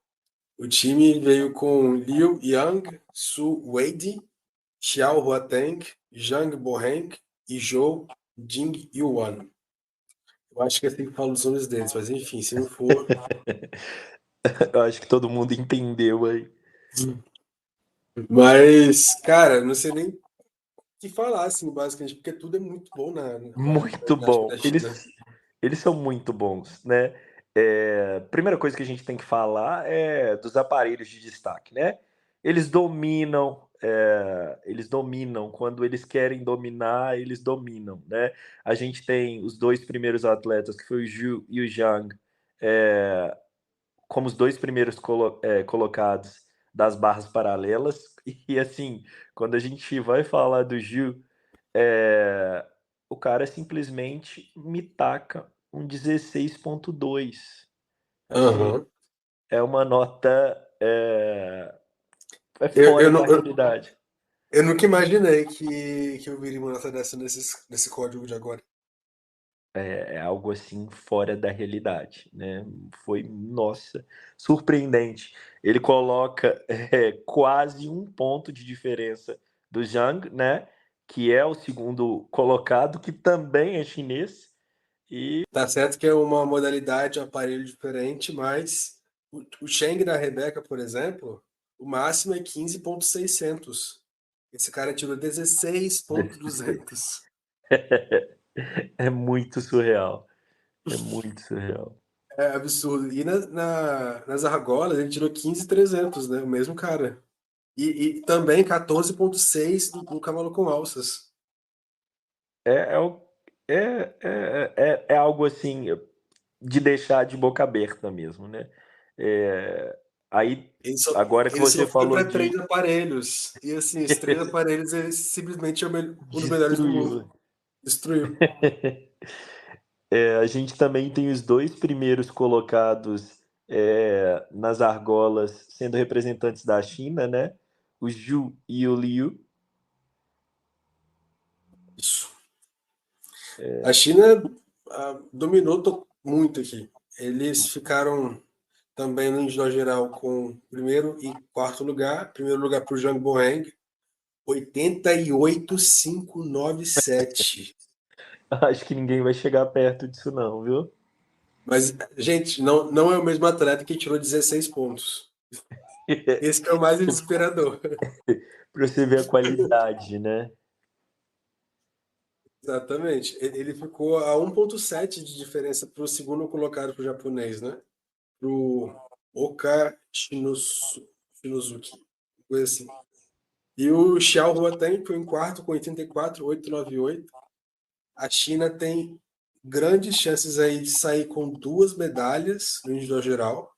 O time veio com Liu Yang, Su Weidi, Xiao Huateng, Zhang Boheng e Zhou Jingyuan. Eu acho que é assim que falo os nomes deles, mas enfim, se não for.
Eu acho que todo mundo entendeu aí.
Mas, cara, não sei nem o que falar, assim, basicamente, porque tudo é muito bom na
Muito
ginástica
bom.
da China.
Eles são muito bons, né? Primeira coisa que a gente tem que falar é dos aparelhos de destaque, né? Eles dominam, quando eles querem dominar, eles dominam, né? A gente tem os 2 primeiros atletas, que foi o Zhu e o Zhang, como os 2 primeiros colocados das barras paralelas. E assim, quando a gente vai falar do Zhu, o cara simplesmente me taca um 16,2. Assim,
Aham.
é uma nota
Eu,
fora
eu,
da
não,
realidade.
eu nunca imaginei que eu viria uma nota dessa nesse código de agora.
É algo assim fora da realidade, né? Foi, nossa, surpreendente. Ele coloca quase 1 ponto de diferença do Zhang, né? Que é o segundo colocado, que também é chinês. E
Tá certo que é uma modalidade, um aparelho diferente, mas o Cheng da Rebeca, por exemplo, o máximo é 15,600. Esse cara tirou 16,200.
é muito surreal. É muito surreal.
É absurdo. E nas argolas ele tirou 15,300, né? O mesmo cara. E também 14,6 no cavalo com alças.
É, é, o- é algo assim de deixar de boca aberta mesmo, né? É, aí,
Ele só,
agora que
ele
você
só foi
falou
para 3
de
aparelhos. E assim, os 3 aparelhos, ele simplesmente é um dos melhores do mundo.
destruiu.
Destruiu.
A gente também tem os 2 primeiros colocados nas argolas sendo representantes da China, né? O Zhu e o Liu.
Isso. A China dominou muito aqui. Eles ficaram também no individual geral com primeiro e quarto lugar. Primeiro lugar para o Zhang Boheng, 88,597.
Acho que ninguém vai chegar perto disso não, viu?
Mas, gente, não é o mesmo atleta que tirou 16 pontos. Esse que é o mais desesperador.
Para você ver a qualidade, né?
Exatamente. Ele ficou a 1,7 de diferença para o segundo colocado para o japonês, né? Para o Oka Shinozuki. Coisa assim. E o Xiao Huateng foi em quarto com 84,898. A China tem grandes chances aí de sair com 2 medalhas no individual geral.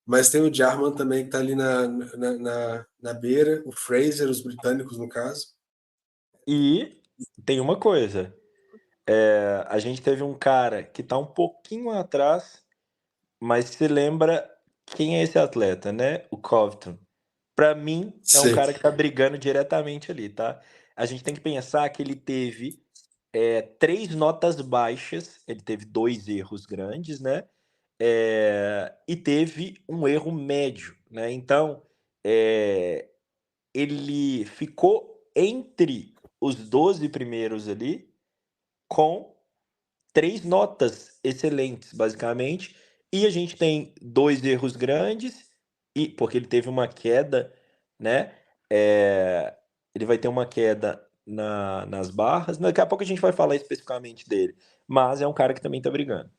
Mas tem o Jarman também, que está ali na beira, o Fraser, os britânicos, no caso.
E tem uma coisa, a gente teve um cara que tá um pouquinho atrás, mas se lembra quem é esse atleta, né? O Covington. Pra mim, é um
Sim.
cara que tá brigando diretamente ali, tá? A gente tem que pensar que ele teve 3 notas baixas, ele teve 2 erros grandes, né? E teve um erro médio, né? Então, ele ficou entre os 12 primeiros ali, com 3 notas excelentes, basicamente. E a gente tem 2 erros grandes, e porque ele teve uma queda, né? Ele vai ter uma queda nas barras. Daqui a pouco a gente vai falar especificamente dele. Mas é um cara que também tá brigando.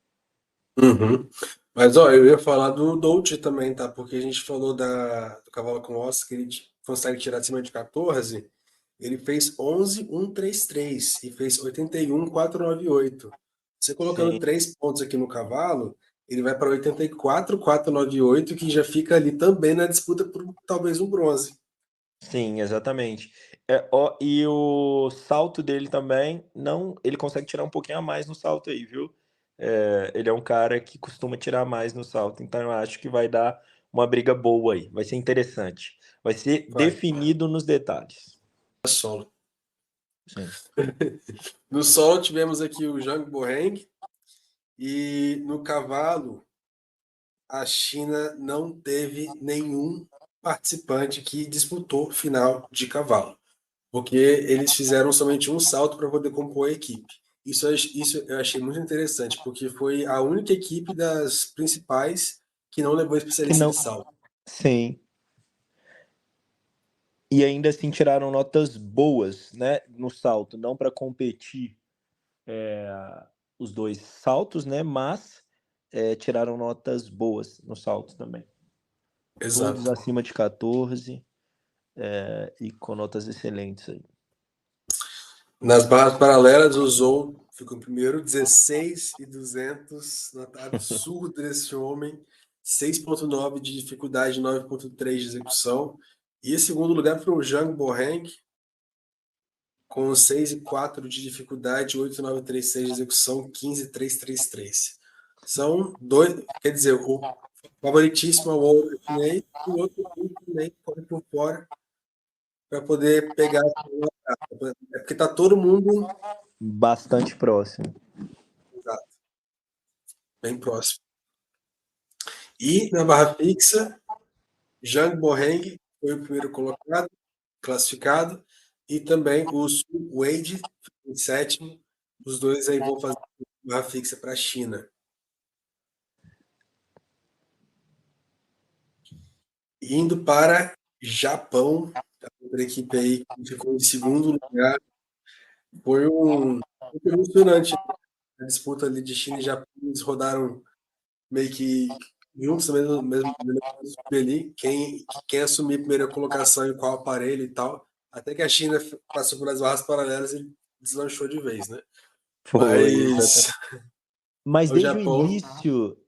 Uhum. Mas, ó, eu ia falar do Dolce também, tá? Porque a gente falou do cavalo com ossos, que ele consegue tirar acima de 14. Ele fez 11,133 e fez 81,498. Você colocando
Sim,
3 pontos aqui no cavalo, ele vai para 84,498, que já fica ali também na disputa por talvez um bronze.
sim, exatamente. E o salto dele também, não, ele consegue tirar um pouquinho a mais no salto aí, viu? Ele é um cara que costuma tirar mais no salto, então eu acho que vai dar uma briga boa aí, vai ser interessante. Vai ser
Vai,
definido nos detalhes.
solo.
Sim.
No solo tivemos aqui o Zhang Boheng e no cavalo a China não teve nenhum participante que disputou final de cavalo, porque eles fizeram somente um salto para poder compor a equipe. Isso eu achei muito interessante, porque foi a única equipe das principais que não levou
Que
especialista de
não.
salto.
Sim. E ainda assim tiraram notas boas, né, no salto, não para competir os 2 saltos, né, mas tiraram notas boas no salto também. Todos
Exato.
acima de 14 e com notas excelentes aí.
Nas barras paralelas, o Zou ficou em primeiro, 16,200, nota absurda desse homem, 6,9 de dificuldade, 9,3 de execução. E em segundo lugar para o Zhang Boheng, com 6,4 de dificuldade, 8,936 de execução, 15,333. São dois, quer dizer, o favoritíssimo é o outro chinês e o outro também corre por fora para poder pegar. É porque está todo mundo
Bastante próximo.
bem próximo. E na barra fixa, Zhang Boheng foi o primeiro colocado, classificado, e também o Su Wade em sétimo. Os dois aí vão fazer barra fixa para a China. Indo para Japão, a outra equipe aí que ficou em segundo lugar, foi muito emocionante a disputa ali de China e Japão. Eles rodaram meio que juntos, mesmo ali, quem assumir a primeira colocação em qual aparelho e tal, até que a China passou pelas barras paralelas e deslanchou de vez, né?
Foi,
Mas
exatamente. Mas
o
desde o
Japão,
início,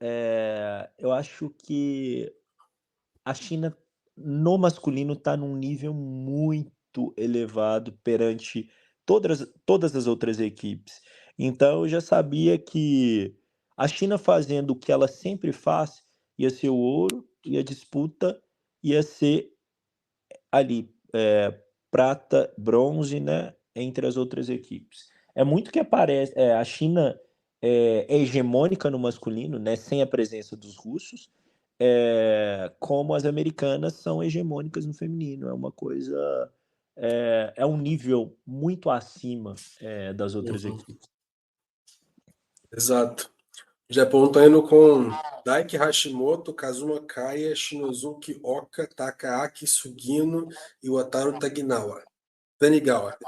eu acho que a China no masculino está num nível muito elevado perante todas as outras equipes. Então eu já sabia que a China fazendo o que ela sempre faz ia ser o ouro e a disputa ia ser ali prata, bronze, né, entre as outras equipes. É muito que aparece, a China é hegemônica no masculino, né, sem a presença dos russos, como as americanas são hegemônicas no feminino. É uma coisa, é um nível muito acima das outras
uhum,
equipes.
exato. O Japão está indo com Daiki Hashimoto, Kazuma Kaya, Shinozuki Oka, Takaaki Sugino e Wataru Tanigawa.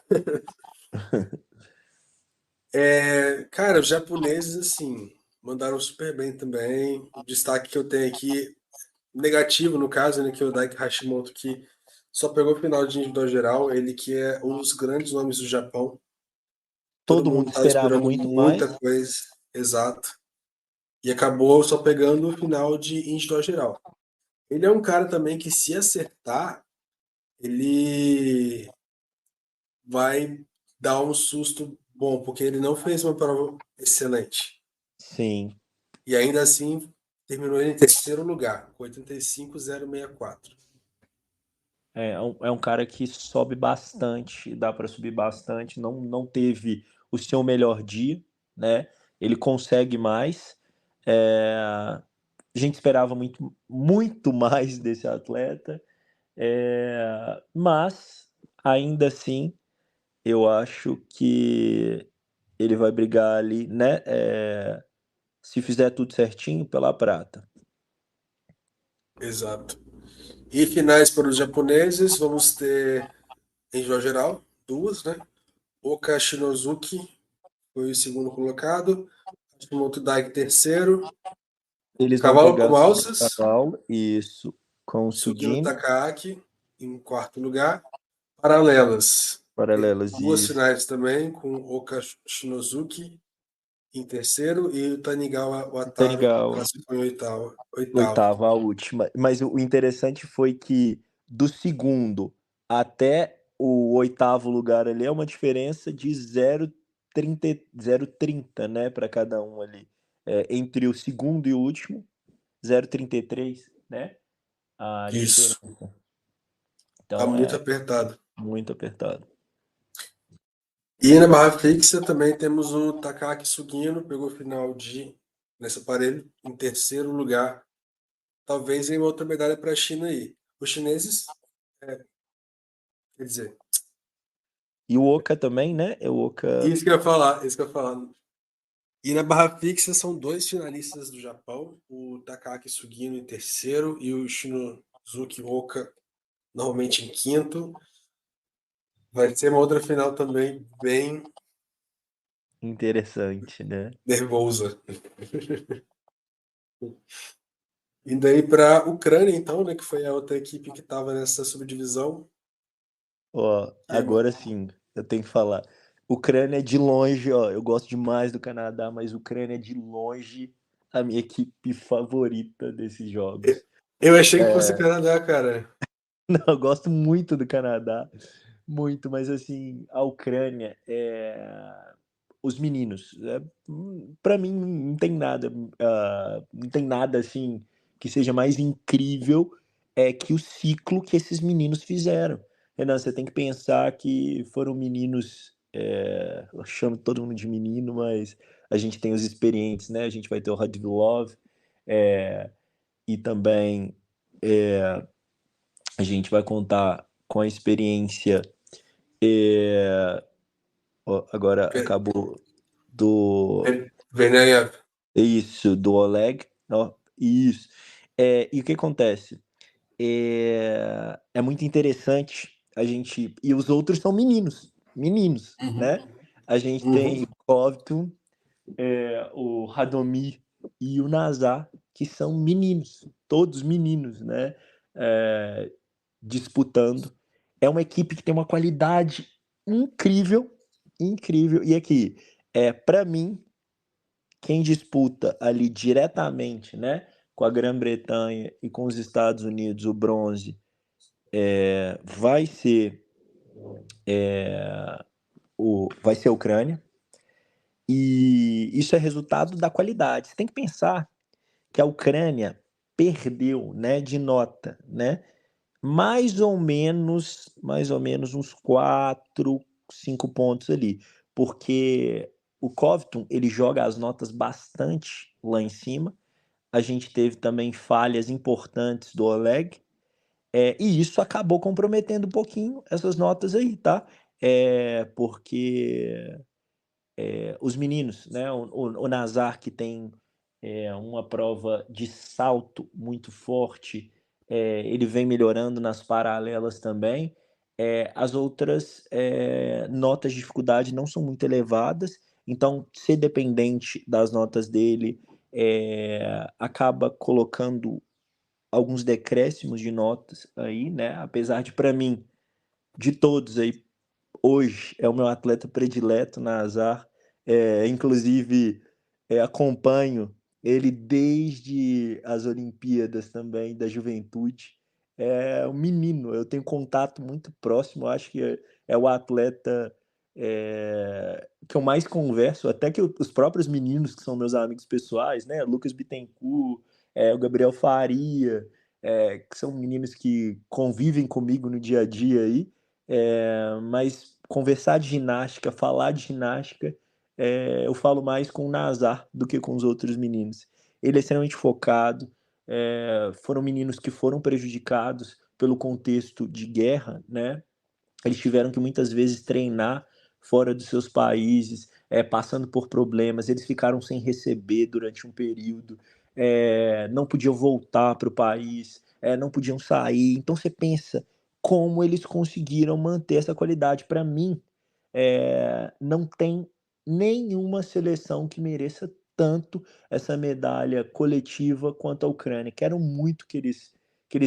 Cara, os japoneses, assim, mandaram super bem também. O destaque que eu tenho aqui, negativo no caso, né, que é o Daiki Hashimoto, que só pegou o final de individual geral, ele que é um dos grandes nomes do Japão. Todo
Todo
mundo
mundo
estava
esperava
esperando
muito mais.
muita coisa, exato. E acabou só pegando o final de individual geral. Ele é um cara também que, se acertar, ele vai dar um susto bom, porque ele não fez uma prova excelente.
Sim.
E ainda assim, terminou em terceiro lugar, com 85,064.
É um cara que sobe bastante, dá para subir bastante, não teve o seu melhor dia, né? Ele consegue mais. A gente esperava muito, muito mais desse atleta, mas ainda assim eu acho que ele vai brigar ali, né? Se fizer tudo certinho, pela prata.
Exato. E finais para os japoneses, vamos ter, em geral, duas, né? Oka Shinozuki foi o segundo colocado, Hashimoto Daiki terceiro,
Eles vão
Cavalo
pegar
com alças,
cavalo, isso, com o
Sugino
Sugino,
Takaaki em quarto lugar. Paralelas,
paralelas
duas
disso.
finais também, com Oka Shinozuki em terceiro e o Tanigawa Wataru
Tanigawa,
classificou em oitavo.
oitava, a última. Mas o interessante foi que do segundo até o oitavo lugar ali é uma diferença de 0,30, né, para cada um ali. Entre o segundo e o último, 0,33, né? A diferença.
Isso, tá
Então
muito
é
apertado.
muito apertado.
E na barra fixa também temos o Takaaki Sugino, pegou final nesse aparelho, em terceiro lugar. Talvez em outra medalha para a China aí. Os chineses, quer dizer,
E o Oka também, né? O Oka
isso que eu ia falar, isso que eu ia falar. E na barra fixa são dois finalistas do Japão, o Takaaki Sugino em terceiro e o Shinozuki Oka normalmente em quinto. Vai ser uma outra final também bem
interessante, né?
nervosa. E daí para a Ucrânia, então, né, que foi a outra equipe que estava nessa subdivisão.
Ó,
Que é
agora sim, eu tenho que falar. Ucrânia é de longe, ó, eu gosto demais do Canadá, mas Ucrânia é de longe a minha equipe favorita desses jogos.
Eu achei que fosse Canadá, cara.
Não, eu gosto muito do Canadá, muito, mas assim, a Ucrânia os meninos, para mim não tem nada, não tem nada assim que seja mais incrível que o ciclo que esses meninos fizeram. Renan, você tem que pensar que foram meninos, eu chamo todo mundo de menino, mas a gente tem os experientes, né? A gente vai ter o Radvilov, e também a gente vai contar com a experiência, ó, agora acabou do
Veneia.
isso, do Oleg, ó, isso. E o que acontece? É muito interessante a gente. E os outros são meninos,
Uhum.
né? A gente tem
Uhum.
o Covington, o Radomir e o Nazar, que são meninos, todos meninos, né? É, disputando. É uma equipe que tem uma qualidade incrível, incrível. E aqui, para mim, quem disputa ali diretamente, né, com a Grã-Bretanha e com os Estados Unidos o bronze, vai ser vai ser a Ucrânia. E isso é resultado da qualidade. Você tem que pensar que a Ucrânia perdeu, né, de nota, né, mais ou menos uns 4, 5 pontos ali, porque o Covington ele joga as notas bastante lá em cima. A gente teve também falhas importantes do Oleg, e isso acabou comprometendo um pouquinho essas notas aí, tá? Porque os meninos, né? O Nazar, que tem uma prova de salto muito forte, ele vem melhorando nas paralelas também. As outras notas de dificuldade não são muito elevadas, então ser dependente das notas dele acaba colocando alguns decréscimos de notas aí, né? Apesar de, para mim, de todos aí, hoje é o meu atleta predileto na Azar. Inclusive, acompanho Ele, desde as Olimpíadas também, da juventude, é um menino. Eu tenho contato muito próximo, acho que é o atleta que eu mais converso, até que os próprios meninos que são meus amigos pessoais, né? Lucas Bittencourt, o Gabriel Faria, que são meninos que convivem comigo no dia a dia aí, mas conversar de ginástica, falar de ginástica, eu falo mais com o Nazar do que com os outros meninos. Ele é extremamente focado, foram meninos que foram prejudicados pelo contexto de guerra, né? Eles tiveram que muitas vezes treinar fora dos seus países, passando por problemas, eles ficaram sem receber durante um período, não podiam voltar para o país, não podiam sair. Então você pensa como eles conseguiram manter essa qualidade. Para mim, não tem nenhuma seleção que mereça tanto essa medalha coletiva quanto a Ucrânia. Quero muito que eles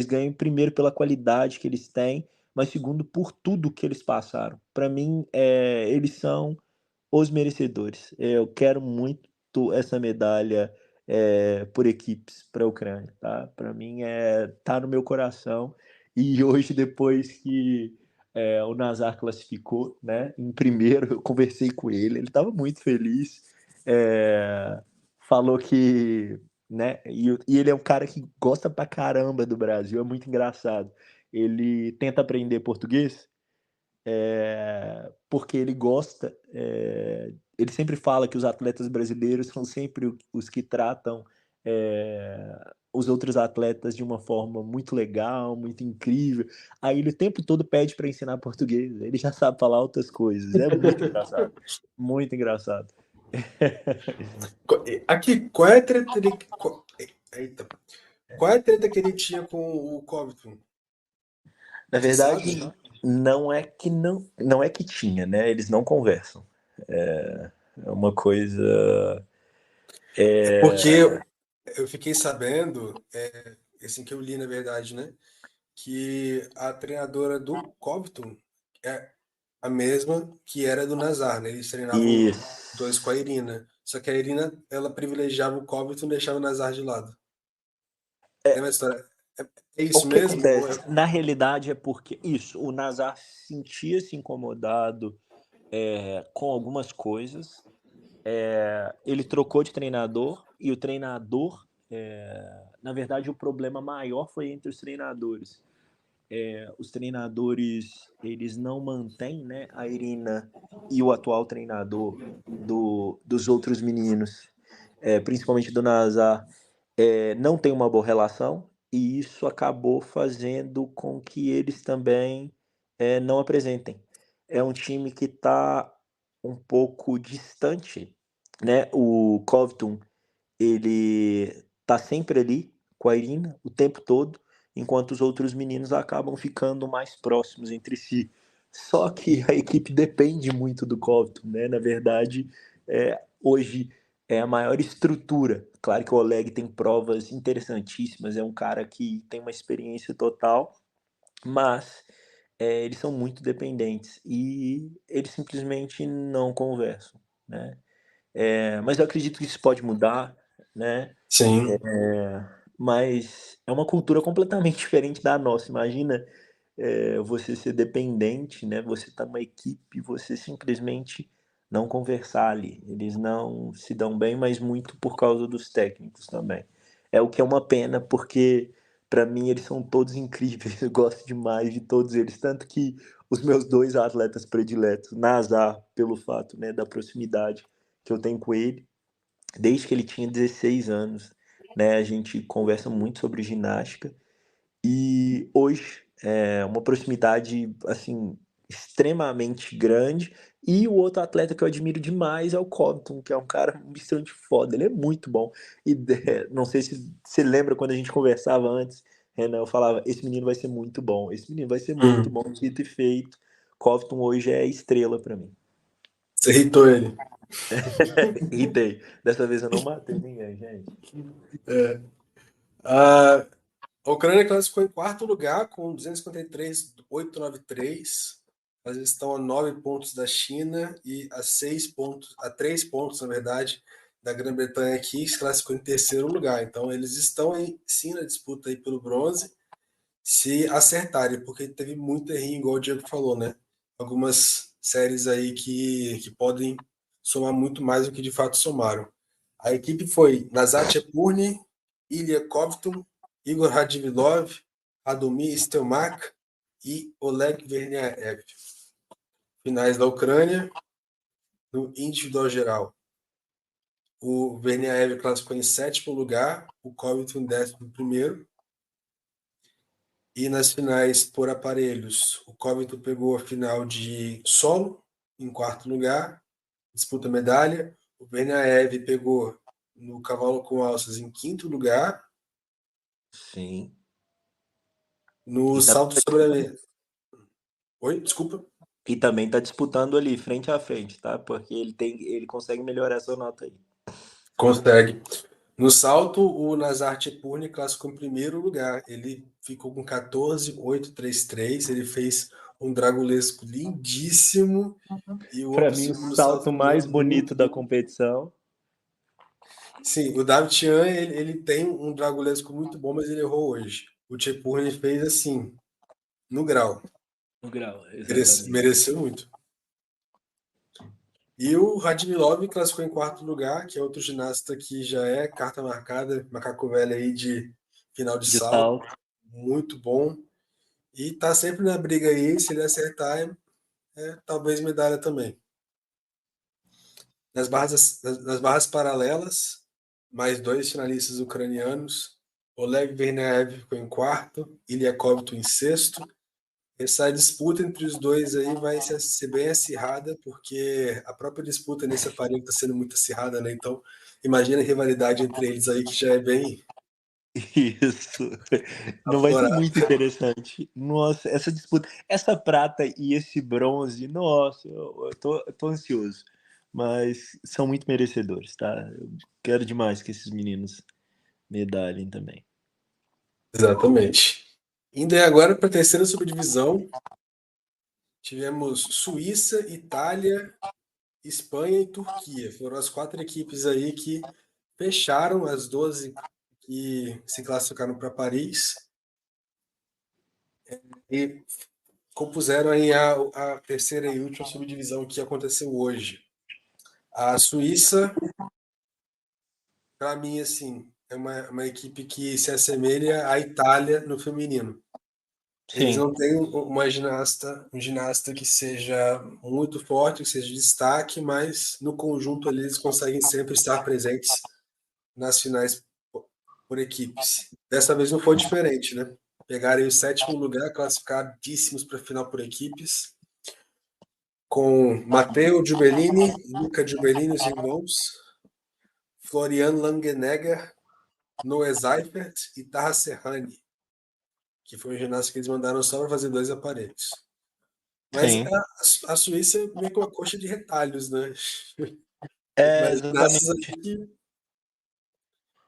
ganhem, primeiro pela qualidade que eles têm, mas segundo por tudo que eles passaram. Para mim, eles são os merecedores. Eu quero muito essa medalha por equipes para a Ucrânia, tá? Para mim tá no meu coração. E hoje, depois que o Nazar classificou, né, em primeiro, eu conversei com ele estava muito feliz, falou que, né, e ele é um cara que gosta pra caramba do Brasil, é muito engraçado. Ele tenta aprender português, porque ele gosta. Ele sempre fala que os atletas brasileiros são sempre os que tratam os outros atletas de uma forma muito legal, muito incrível. Aí ele o tempo todo pede para ensinar português. Ele já sabe falar outras coisas. É muito engraçado. Muito engraçado.
Aqui, qual é a treta dele? Eita. Qual é a treta que ele tinha com o Covington?
Na
Você
verdade,
sabe?
não é que tinha, né? Eles não conversam. É uma coisa.
É porque eu fiquei sabendo, assim que eu li na verdade, né? Que a treinadora do Covington é a mesma que era do Nazar, né? Eles treinavam dois com a
Isso.
Irina. Só que a Irina, ela privilegiava o Covington e deixava o Nazar de lado. É uma história. É
O
isso
que
mesmo? Ou
acontece? Na realidade é porque isso, o Nazar sentia-se incomodado com algumas coisas. Ele trocou de treinador e o treinador, na verdade, o problema maior foi entre os treinadores. Os treinadores eles não mantêm, né, a Irina e o atual treinador dos outros meninos, principalmente do Nazar, não tem uma boa relação e isso acabou fazendo com que eles também não apresentem. É um time que está um pouco distante, né? O Covington ele tá sempre ali com a Irina o tempo todo, enquanto os outros meninos acabam ficando mais próximos entre si. Só que a equipe depende muito do Covington, né? Na verdade, hoje é a maior estrutura. Claro que o Oleg tem provas interessantíssimas, é um cara que tem uma experiência total, mas eles são muito dependentes e eles simplesmente não conversam, né? Mas eu acredito que isso pode mudar, né?
sim.
Mas é uma cultura completamente diferente da nossa. Imagina, você ser dependente, né? Você tá numa equipe, você simplesmente não conversar ali. Eles não se dão bem, mas muito por causa dos técnicos também. É o que é uma pena, porque para mim eles são todos incríveis. Eu gosto demais de todos eles, tanto que os meus dois atletas prediletos, Nazar, pelo fato, né, da proximidade que eu tenho com ele, desde que ele tinha 16 anos, né? A gente conversa muito sobre ginástica e hoje é uma proximidade assim extremamente grande. E o outro atleta que eu admiro demais é o Covington, que é um cara bastante foda, ele é muito bom. E não sei se você lembra quando a gente conversava antes, Renan, eu falava, esse menino vai ser muito bom, esse menino vai ser muito bom, dito e feito. Covington hoje é estrela pra mim.
Você irritou ele.
Irritei. Dessa vez eu não matei ninguém, gente.
É. A Ucrânia classificou em quarto lugar com 253,893. Elas estão a 9 pontos da China e a 6 pontos, a 3 pontos, na verdade, da Grã-Bretanha aqui se classificou em terceiro lugar. Então, eles estão aí, sim, na disputa aí pelo bronze, se acertarem, porque teve muito errinho, igual o Diego falou, né? Algumas séries aí que podem somar muito mais do que de fato somaram. A equipe foi Nazar Chepurny, Ilya Kovtun, Igor Radvilov, Radomir Stelmak e Oleg Verniaev. Finais da Ucrânia, no individual geral. O Verniaev classificou em sétimo lugar, o Covington em 11º. E nas finais por aparelhos, o Covington pegou a final de solo, em quarto lugar, disputa medalha. O Verniaev pegou no cavalo com alças em quinto lugar.
Sim.
No
E,
salto sobre a mesa. Oi, desculpa.
e também tá disputando ali, frente a frente, tá? Porque ele consegue melhorar essa nota aí.
Consegue. No salto, o Nazar Chepurny classificou em primeiro lugar. Ele ficou com 14,833. Ele fez um dragulesco lindíssimo. E o
Para
outro
mim, o
segundo
salto
salto também
mais
muito.
bonito da competição.
Sim, o David Chan, ele tem um dragulesco muito bom, mas ele errou hoje. O Chepurny fez assim, no grau.
No grau, exatamente.
Mereceu muito. E o Radmilov classificou em quarto lugar, que é outro ginasta que já é carta marcada, macaco velho aí de final de
De
salto,
salto.
muito bom. E tá sempre na briga aí, se ele acertar, talvez medalha também. Nas barras paralelas, mais dois finalistas ucranianos. Oleg Vernev ficou em quarto, Ilya Kovtun em sexto. Essa disputa entre os dois aí vai ser bem acirrada, porque a própria disputa nesse aparelho está sendo muito acirrada, né? Então, imagina a rivalidade entre eles aí, que já é bem
Isso. Não vai ser
aflorada.
muito interessante. Nossa, essa disputa, essa prata e esse bronze, nossa, eu tô ansioso. Mas são muito merecedores, tá? Eu quero demais que esses meninos medalhem também.
Exatamente. Indo aí agora para a terceira subdivisão, tivemos Suíça, Itália, Espanha e Turquia. Foram as quatro equipes aí que fecharam as 12 que se classificaram para Paris e compuseram aí a terceira e última subdivisão que aconteceu hoje. A Suíça, para mim, assim, é uma equipe que se assemelha à Itália no feminino. Eles
Sim,
não têm um ginasta que seja muito forte, que seja de destaque, mas no conjunto ali eles conseguem sempre estar presentes nas finais por equipes. Dessa vez não foi diferente, né? Pegaram o sétimo lugar, classificadíssimos para a final por equipes, com Matteo Giubellini, Luca Giubellini, os irmãos, Florian Langenegger, Noé Seifert e Taha Serrani, que foi um ginasta que eles mandaram só para fazer 2 aparelhos. Mas
sim.
a Suíça é meio que uma coxa de retalhos, né?
É,
Mas ginastas
exatamente.
aí que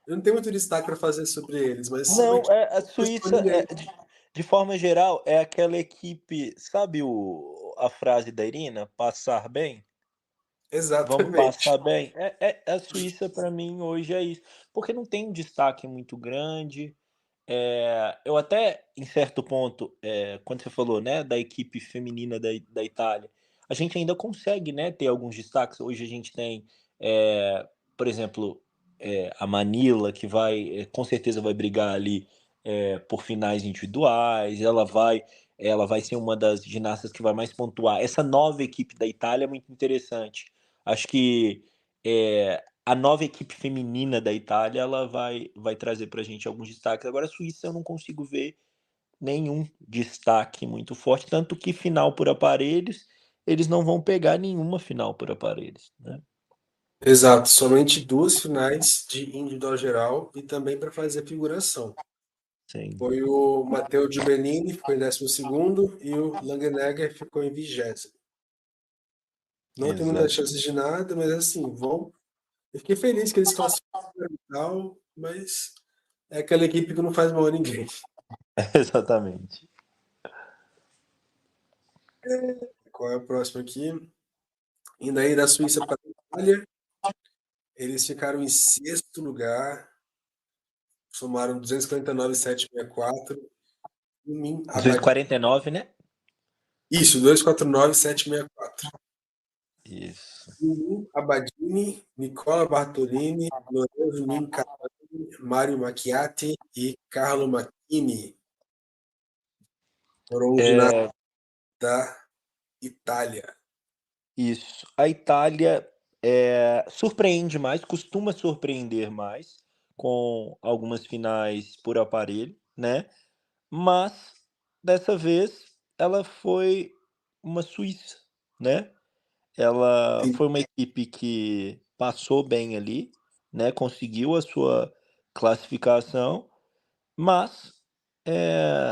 eu não tenho muito destaque para fazer sobre eles, mas são uma
Não,
equipe
a
que não
Suíça,
responde ninguém.
de forma geral, é aquela equipe, sabe a frase da Irina? Passar bem? Vamos
Exatamente.
passar bem? A Suíça, para mim, hoje é isso. Porque não tem um destaque muito grande. Eu até, em certo ponto, quando você falou, né, da equipe feminina da Itália, a gente ainda consegue, né, ter alguns destaques. Hoje a gente tem, por exemplo, a Manila, que com certeza vai brigar ali por finais individuais. Ela vai ser uma das ginastas que vai mais pontuar. Essa nova equipe da Itália é muito interessante. Acho que a nova equipe feminina da Itália ela vai trazer para a gente alguns destaques. Agora, a Suíça eu não consigo ver nenhum destaque muito forte, tanto que final por aparelhos, eles não vão pegar nenhuma final por aparelhos, né?
Exato, somente 2 finais de individual geral e também para fazer figuração.
Sim,
Foi o Matteo Giubellini, ficou em 12º, e o Langenegger ficou em 20º. Não tem muitas
exato.
chances de nada, mas assim, vão. Eu fiquei feliz que eles classificaram e tal, mas é aquela equipe que não faz mal a ninguém.
Exatamente.
Qual é o próximo aqui? Indo aí da Suíça para a Itália, Eles ficaram em sexto lugar, somaram 249,764. Yumin Abadini.
249, né?
Isso, 249,764.
Isso.
Yumin Abadini, Nicola Bartolini, Lorenzo Mincarani, Mário Macchiati e Carlo Macchini. Foram os ginásios da Itália.
Isso. A Itália surpreende mais, costuma surpreender mais com algumas finais por aparelho, né? Mas dessa vez ela foi uma Suíça, né? Ela
Sim.
foi uma equipe que passou bem ali, né? Conseguiu a sua classificação, mas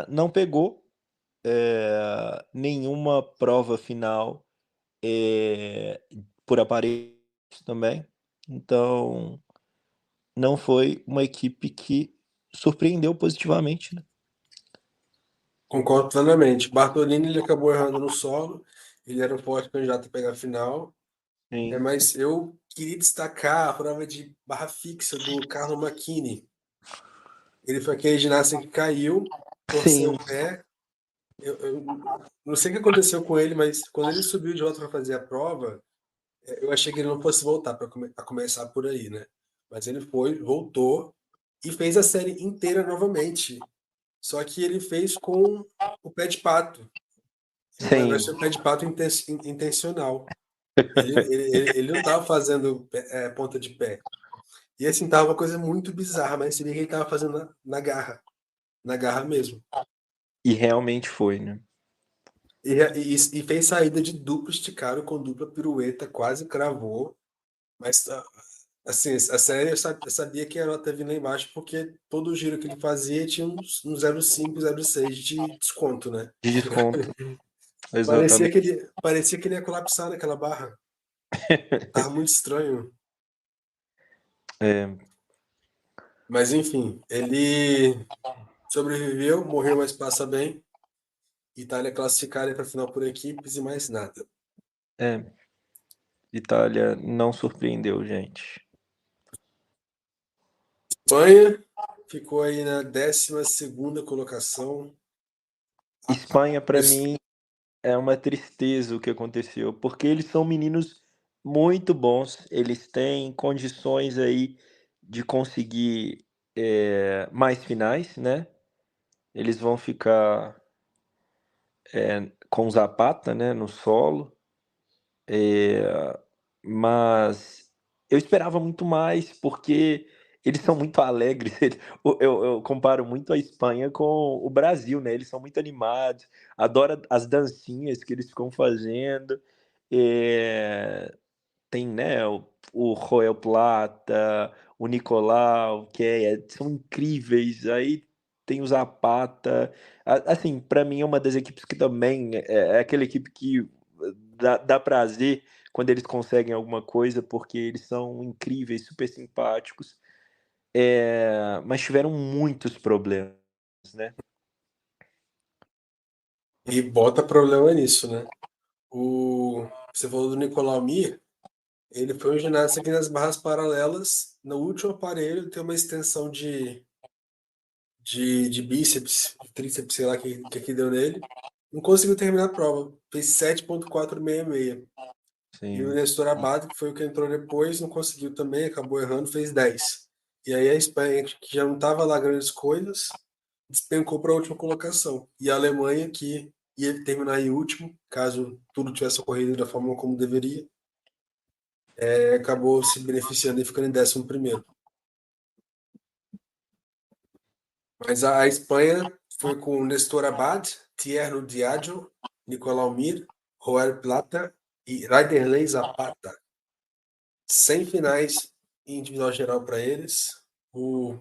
não pegou nenhuma prova final por aparelhos também. Então, não foi uma equipe que surpreendeu positivamente, né?
Concordo plenamente. Bartolini ele acabou errando no solo, ele era um forte candidato a pegar a final.
Sim.
Mas eu queria destacar a prova de barra fixa do Carlo Macchini. Ele foi aquele ginasta que caiu, torceu
Sim.
o pé. Eu não sei o que aconteceu com ele, mas quando ele subiu de volta para fazer a prova, eu achei que ele não fosse voltar para começar por aí, né? Mas ele foi, voltou e fez a série inteira novamente. Só que ele fez com o pé de pato. Vai
Sim.
ser o pé de pato intencional. Ele não estava fazendo ponta de pé. E assim, tava uma coisa muito bizarra, mas você vê que ele tava fazendo na garra. Na garra mesmo.
E realmente foi, né?
E fez saída de duplo esticado com dupla pirueta, quase cravou. Mas, assim, a série eu sabia que a nota vinha lá embaixo, porque todo o giro que ele fazia tinha um 0,5, 0,6 de desconto, né?
De desconto. Exatamente.
Parecia que ele ia colapsar naquela barra. Tava muito estranho.
É,
Mas, enfim, ele sobreviveu, morreu, mas passa bem. Itália classificada para a final por equipes e mais nada.
Itália não surpreendeu, gente.
Espanha ficou aí na 12ª colocação.
Espanha, para mim, é uma tristeza o que aconteceu, porque eles são meninos muito bons, eles têm condições aí de conseguir mais finais, né? Eles vão ficar com o Zapata, né, no solo, mas eu esperava muito mais, porque eles são muito alegres. Eu comparo muito a Espanha com o Brasil, né? Eles são muito animados, adoro as dancinhas que eles ficam fazendo. Tem, né, o Joel Plata, o Nicolau, que são incríveis. Aí tem o Zapata. Assim, para mim é uma das equipes que também é aquela equipe que dá prazer quando eles conseguem alguma coisa, porque eles são incríveis, super simpáticos. Mas tiveram muitos problemas, né?
E bota problema nisso, né? Você falou do Nicolau Mir, ele foi um ginasta aqui nas barras paralelas. No último aparelho tem uma extensão de bíceps, de tríceps, sei lá que deu nele. Não conseguiu terminar a prova. Fez 7,466. E o
Sim.
Nestor Abad, que foi o que entrou depois, não conseguiu também, acabou errando, fez 10. E aí a Espanha, que já não estava lá grandes coisas, despencou para a última colocação. E a Alemanha, que ia terminar em último, caso tudo tivesse ocorrido da forma como deveria, acabou se beneficiando e ficando em 11º. Mas a Espanha foi com Nestor Abad, Tierno Diageo, Nicolau Mir, Joel Plata e Raiderley Zapata. 100 finais em individual geral para eles. O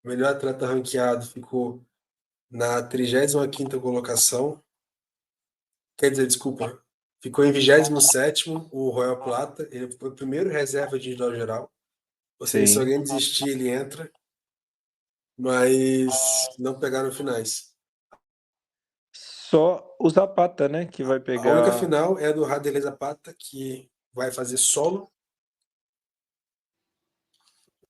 melhor atleta ranqueado ficou na 35ª colocação. Quer dizer, desculpa, ficou em 27º o Royal Plata. Ele foi o primeiro reserva de individual geral. Ou seja, se
Sim.
alguém desistir, ele entra. Mas não pegaram finais.
Só o Zapata, né, que vai
A única
pegar.
final é a do Raiderley Zapata, que vai fazer solo.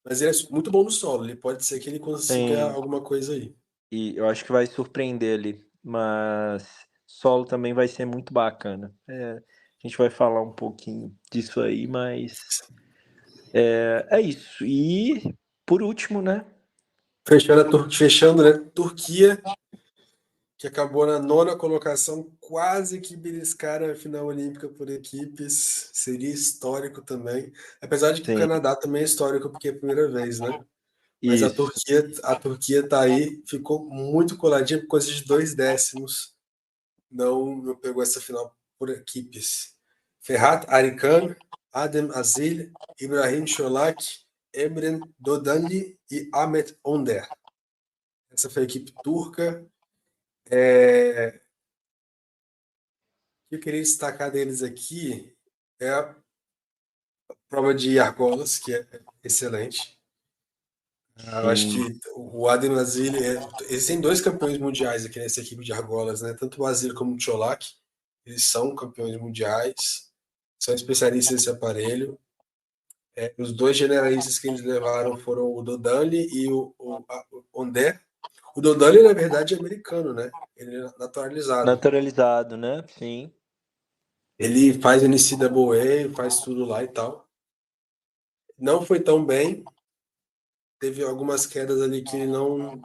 Mas ele é muito bom no solo, ele pode ser que ele consiga
Sim,
alguma coisa aí.
e eu acho que vai surpreender ele, mas solo também vai ser muito bacana. A gente vai falar um pouquinho disso aí, mas é isso. E por último, né?
Fechando, né? Turquia, que acabou na nona colocação, quase que beliscar a final olímpica por equipes. Seria histórico também. Apesar de que o
Sim,
Canadá também é histórico, porque é a primeira vez, né? Mas
isso.
A Turquia tá aí, ficou muito coladinha por coisa de 2 décimos. Não pegou essa final por equipes. Ferhat Arikan, Adem Azil, Ibrahim Cholak, Emren Dodandi e Ahmet Onder. Essa foi a equipe turca. O que eu queria destacar deles aqui é a prova de argolas, que é excelente. Eu acho
Sim,
que o Adem Azil, eles têm 2 campeões mundiais aqui nessa equipe de argolas, né? Tanto o Azil como o Cholak, eles são campeões mundiais, são especialistas nesse aparelho. Os 2 generalistas que eles levaram foram o Dodani e o Ondé. O Dodani, na verdade, é americano, né? Ele é naturalizado.
naturalizado, né? Sim,
Ele faz NCAA, faz tudo lá e tal. Não foi tão bem, teve algumas quedas ali que ele não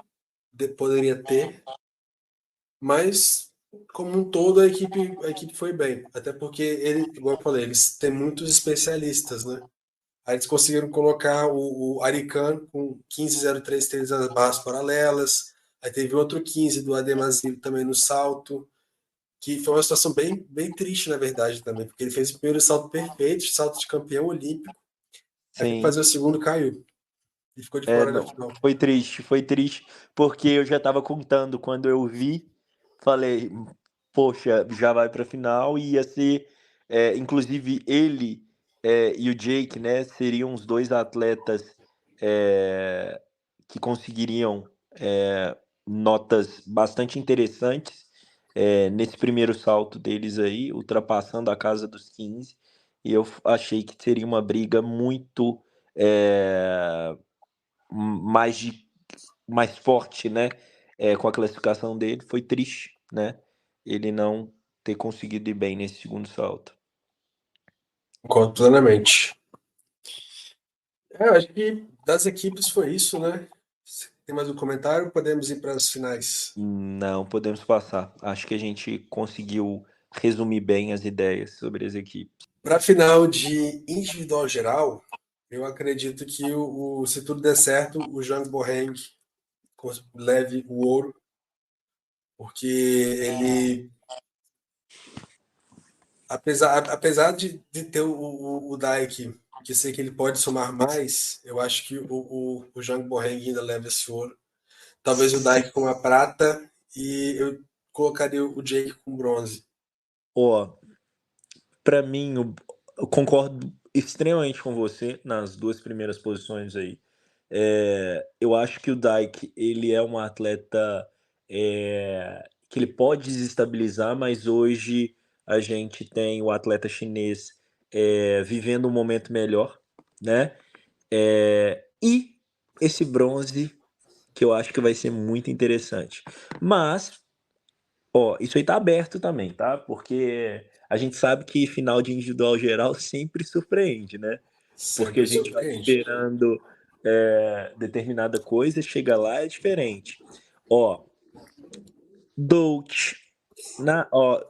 poderia ter, mas como um todo a equipe foi bem. Até porque ele, igual eu falei, eles têm muitos especialistas, né? Aí eles conseguiram colocar o Arican com 15,03 tênis nas barras paralelas. Aí teve outro 15 do Ademazil também no salto, que foi uma situação bem triste, na verdade, também, porque ele fez o primeiro salto perfeito, salto de campeão olímpico. Aí foi
sim.
fazer o segundo, caiu. E ficou de fora da
Não,
final.
foi triste, porque eu já tava contando quando eu vi, falei, poxa, já vai pra final e ia ser, inclusive ele e o Jake, né, seriam os dois atletas é, que conseguiriam notas bastante interessantes nesse primeiro salto deles aí, ultrapassando a casa dos 15, e eu achei que seria uma briga muito é, mais, mais forte, né? Com a classificação dele. Foi triste, né? Ele não ter conseguido ir bem nesse segundo salto.
Concordo plenamente. Eu acho que das equipes foi isso, né? Tem mais um comentário? Podemos ir para as finais.
Não podemos passar. Acho que a gente conseguiu resumir bem as ideias sobre as equipes.
Para a final de individual geral, eu acredito que se tudo der certo, o Jean Boheng leve o ouro, porque ele, apesar de ter o Daik, que sei que ele pode somar mais, eu acho que o Jean Boheng ainda leva esse ouro. Talvez o Daik com a prata e eu colocaria o Jake com bronze.
Ó, pra mim, eu concordo extremamente com você nas duas primeiras posições aí. Eu acho que o Dijk, ele é um atleta que ele pode desestabilizar, mas hoje a gente tem o atleta chinês vivendo um momento melhor, né? E esse bronze que eu acho que vai ser muito interessante. Mas, ó, isso aí tá aberto também, tá? Porque a gente sabe que final de individual geral sempre surpreende, né? Porque a
Sempre
gente vai
surpreende.
esperando determinada coisa, chega lá é diferente. Ó, Dolce,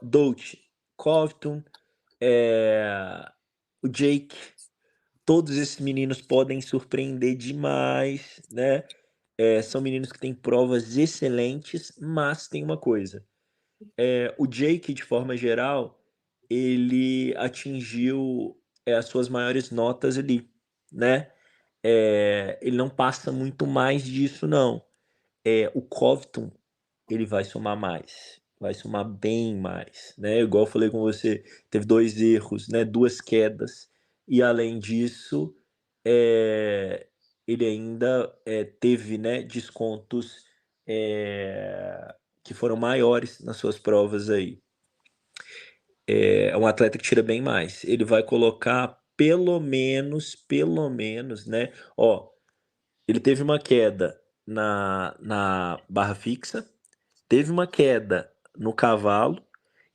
Dolce, Covington, é, o Jake, todos esses meninos podem surpreender demais, né? São meninos que têm provas excelentes, mas tem uma coisa. O Jake, de forma geral, ele atingiu as suas maiores notas ali, né? Ele não passa muito mais disso, não. O Covington, ele vai somar mais, vai somar bem mais, né? Igual eu falei com você, teve dois erros, né? Duas quedas, e além disso, é, ele ainda teve, né, descontos que foram maiores nas suas provas aí. É um atleta que tira bem mais. Ele vai colocar pelo menos, né? Ó, Ele teve uma queda na barra fixa, teve uma queda no cavalo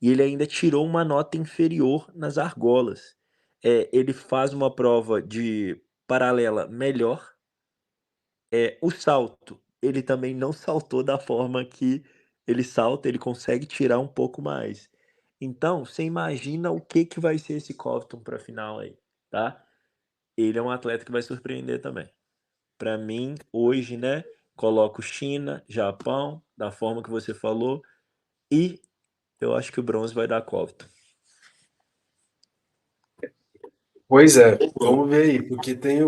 e ele ainda tirou uma nota inferior nas argolas. Ele faz uma prova de paralela melhor. O salto, ele também não saltou da forma que ele salta, ele consegue tirar um pouco mais. Então, você imagina o que que vai ser esse Covington para a final aí, tá? Ele é um atleta que vai surpreender também. Para mim, hoje, né, coloco China, Japão, da forma que você falou, e eu acho que o bronze vai dar Covington.
Pois é, vamos ver aí, porque tem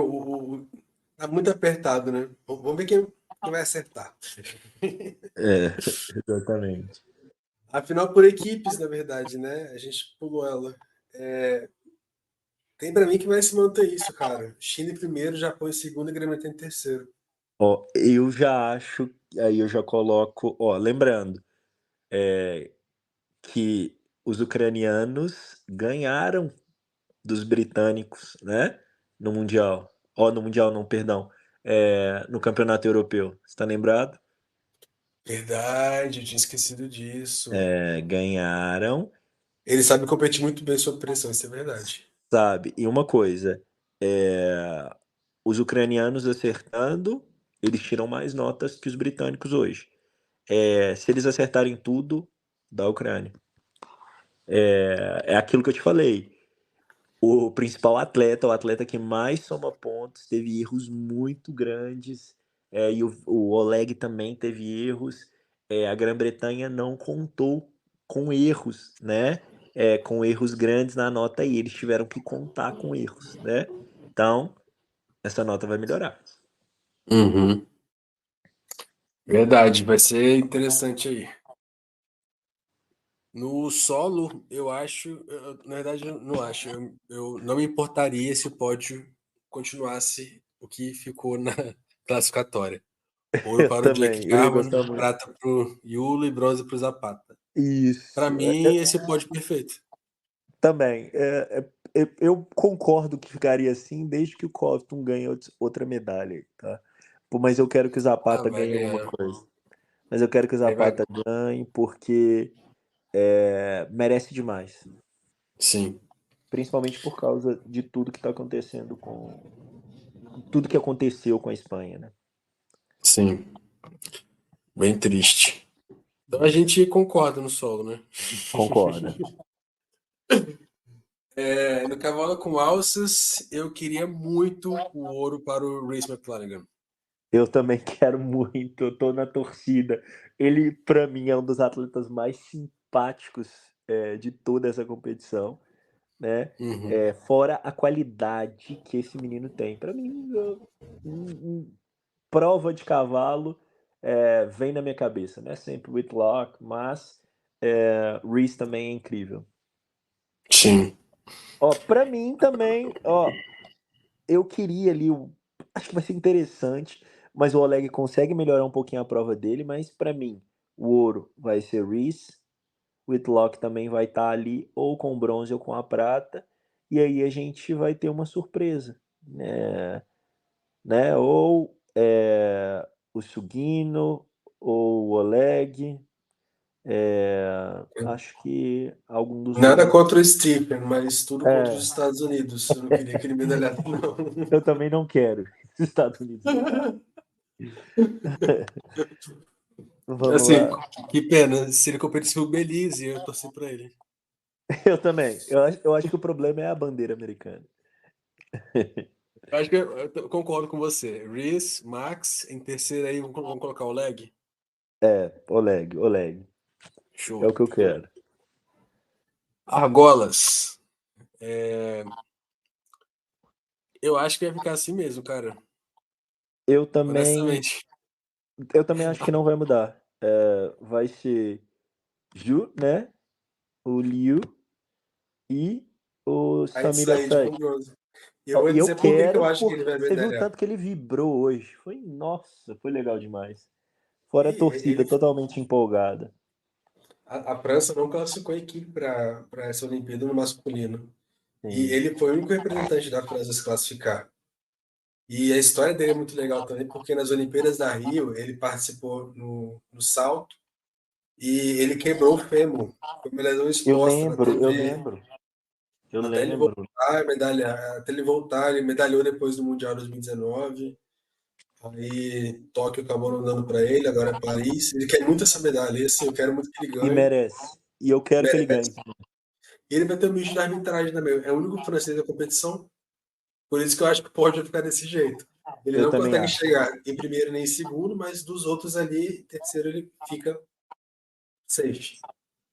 tá muito apertado, né? Vamos ver quem vai acertar.
Exatamente.
A final por equipes, na verdade, né? A gente pulou ela. Tem pra mim que vai se manter isso, cara. China em primeiro, Japão em segundo e Grã-Bretanha em terceiro.
Ó, eu já acho, aí eu já coloco, ó, lembrando, que os ucranianos ganharam dos britânicos, né? No Mundial. Ó, no Mundial não, perdão. No Campeonato Europeu. Você tá lembrado?
Verdade, eu tinha esquecido disso.
Ganharam,
Ele sabe competir muito bem sob pressão, isso é verdade.
sabe? E uma coisa, os ucranianos acertando, eles tiram mais notas que os britânicos hoje. Se eles acertarem tudo, da Ucrânia. É aquilo que eu te falei. O principal atleta, o atleta que mais soma pontos, teve erros muito grandes, e o Oleg também teve erros. A Grã-Bretanha não contou com erros, né? Com erros grandes na nota e eles tiveram que contar com erros, né? Então, essa nota vai melhorar.
Uhum. Verdade, vai ser interessante aí. No solo, eu acho, na verdade, eu não acho. Eu não me importaria se o pódio continuasse o que ficou na classificatória. Ouro
Eu
para o Jake
também, eu ia
Garman,
gostar muito.
prata para o Yulo e bronze para o Zapata. Para
Isso.
mim, esse é o pódio perfeito.
Também. Eu concordo que ficaria assim desde que o Covington ganhe outra medalha, tá? Pô, mas eu quero que o
Ah,
Zapata
vai
ganhe alguma
ganhar.
coisa. Mas eu quero que o
Aí vai.
Zapata ganhe porque merece demais.
Sim,
Principalmente por causa de tudo que está acontecendo tudo que aconteceu com a Espanha, né?
sim. Bem triste. Então a gente concorda no solo, né?
Concorda.
No cavalo com alças, eu queria muito o ouro para o Rhys McClanahan.
Eu também quero muito, eu tô na torcida. Ele, para mim, é um dos atletas mais simpáticos de toda essa competição, né?
Uhum.
Fora a qualidade que esse menino tem. Para mim, prova de cavalo vem na minha cabeça, né? Sempre Whitlock, mas Reese também é incrível.
Sim.
Ó, para mim também, ó, eu queria ali, acho que vai ser interessante, mas o Oleg consegue melhorar um pouquinho a prova dele, mas para mim, o ouro vai ser Reese, o Whitlock também vai estar ali ou com bronze ou com a prata, e aí a gente vai ter uma surpresa, né? Ou o Sugino, ou o Oleg, acho que algum dos
Nada
dois.
contra o Stephen, mas tudo contra os
É,
Estados Unidos. Eu não queria aquele medalhado, não.
eu também não quero os Estados Unidos ganhar. Vamos
Assim,
lá.
que pena. Se ele competisse o Belize, eu torci pra ele.
Eu também. Eu acho que o problema é a bandeira americana.
Eu acho que eu concordo com você. Reese, Max, em terceiro aí, vamos colocar o Leg.
Oleg, Oleg. É
Show.
o que eu quero.
Argolas. Eu acho que vai ficar assim mesmo, cara.
Eu também,
Honestamente.
eu também acho que não vai mudar. Vai ser Ju, né? O Liu e o
Aí
Samir
sair com
Asai.
bronze. E eu
Ó,
vou
e eu
dizer por que que eu
quero
acho que ele
porque
vai
você viu o
medalhar.
tanto que ele vibrou hoje. Nossa, foi legal demais. Fora a
E
torcida
ele,
totalmente empolgada.
a França não classificou a equipe para essa Olimpíada no masculino. E
Sim.
ele foi o único representante da França a se classificar. E a história dele é muito legal também, porque nas Olimpíadas da Rio ele participou no salto e ele quebrou o fêmur. Foi uma lesão
Eu
exposta na
lembro, eu
TV.
lembro, eu
Até ele
lembro.
voltar, até ele voltar, ele medalhou depois do Mundial 2019. Aí Tóquio acabou não dando para ele, agora é Paris. Ele quer muito essa medalha, e assim, eu quero muito que ele
E
ganhe.
merece. E eu quero que ele ganhe.
E ele vai ter um bicho de arbitragem também. É o único francês da competição, por isso que eu acho que pode ficar desse jeito. Ele
Eu
não
também
consegue
acho.
chegar em primeiro nem em segundo, mas dos outros ali, terceiro ele fica safe.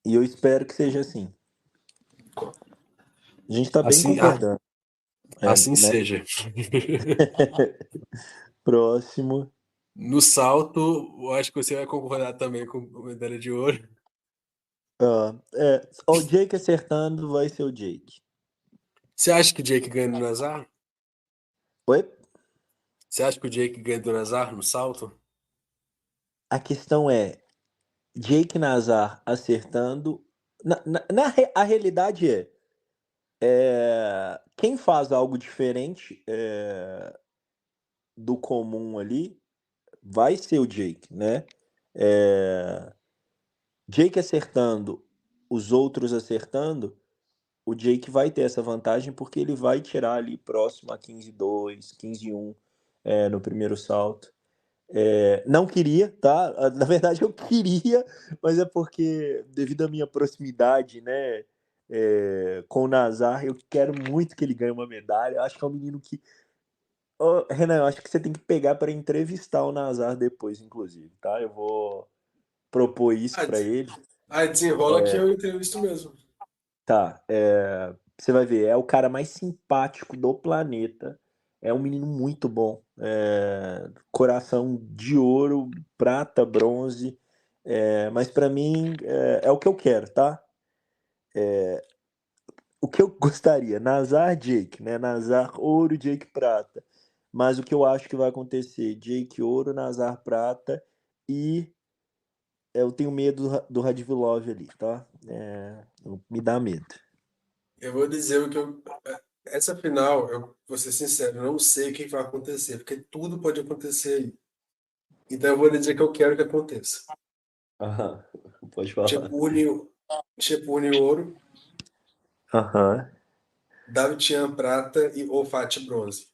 E eu espero que seja assim. A gente tá bem
Assim,
concordando.
assim
Né?
seja.
Próximo.
No salto, eu acho que você vai concordar também com a medalha de ouro.
O Jake acertando vai ser o Jake.
Você acha que o Jake ganha do Nazar?
Oi?
Você acha que o Jake ganha do Nazar no salto?
A questão é, Jake Nazar acertando. A realidade quem faz algo diferente do comum ali vai ser o Jake, né? É, Jake acertando, os outros acertando, o Jake vai ter essa vantagem porque ele vai tirar ali próximo a 15-2, 15-1 no primeiro salto. Não queria, tá? Na verdade eu queria, mas é porque devido à minha proximidade, né, com o Nazar, eu quero muito que ele ganhe uma medalha. Eu acho que é um menino que... Ô, Renan, eu acho que você tem que pegar para entrevistar o Nazar depois, inclusive, tá? Eu vou propor isso
Ah,
para ele.
desenrola que eu entrevisto mesmo.
Tá, você vai ver, é o cara mais simpático do planeta. É um menino muito bom. Coração de ouro, prata, bronze. Mas pra mim é o que eu quero, tá? O que eu gostaria, Nazar, Jake, né? Nazar, ouro, Jake, prata. Mas o que eu acho que vai acontecer, Jake, ouro, Nazar, prata e eu tenho medo do Radvilov ali, tá? Me dá medo.
Eu vou dizer o que eu. Essa final, eu vou ser sincero, eu não sei o que vai acontecer, porque tudo pode acontecer aí. Então eu vou dizer que eu quero que aconteça.
Aham, pode falar.
Chepune ouro,
Aham.
Davitian prata e Olfate bronze.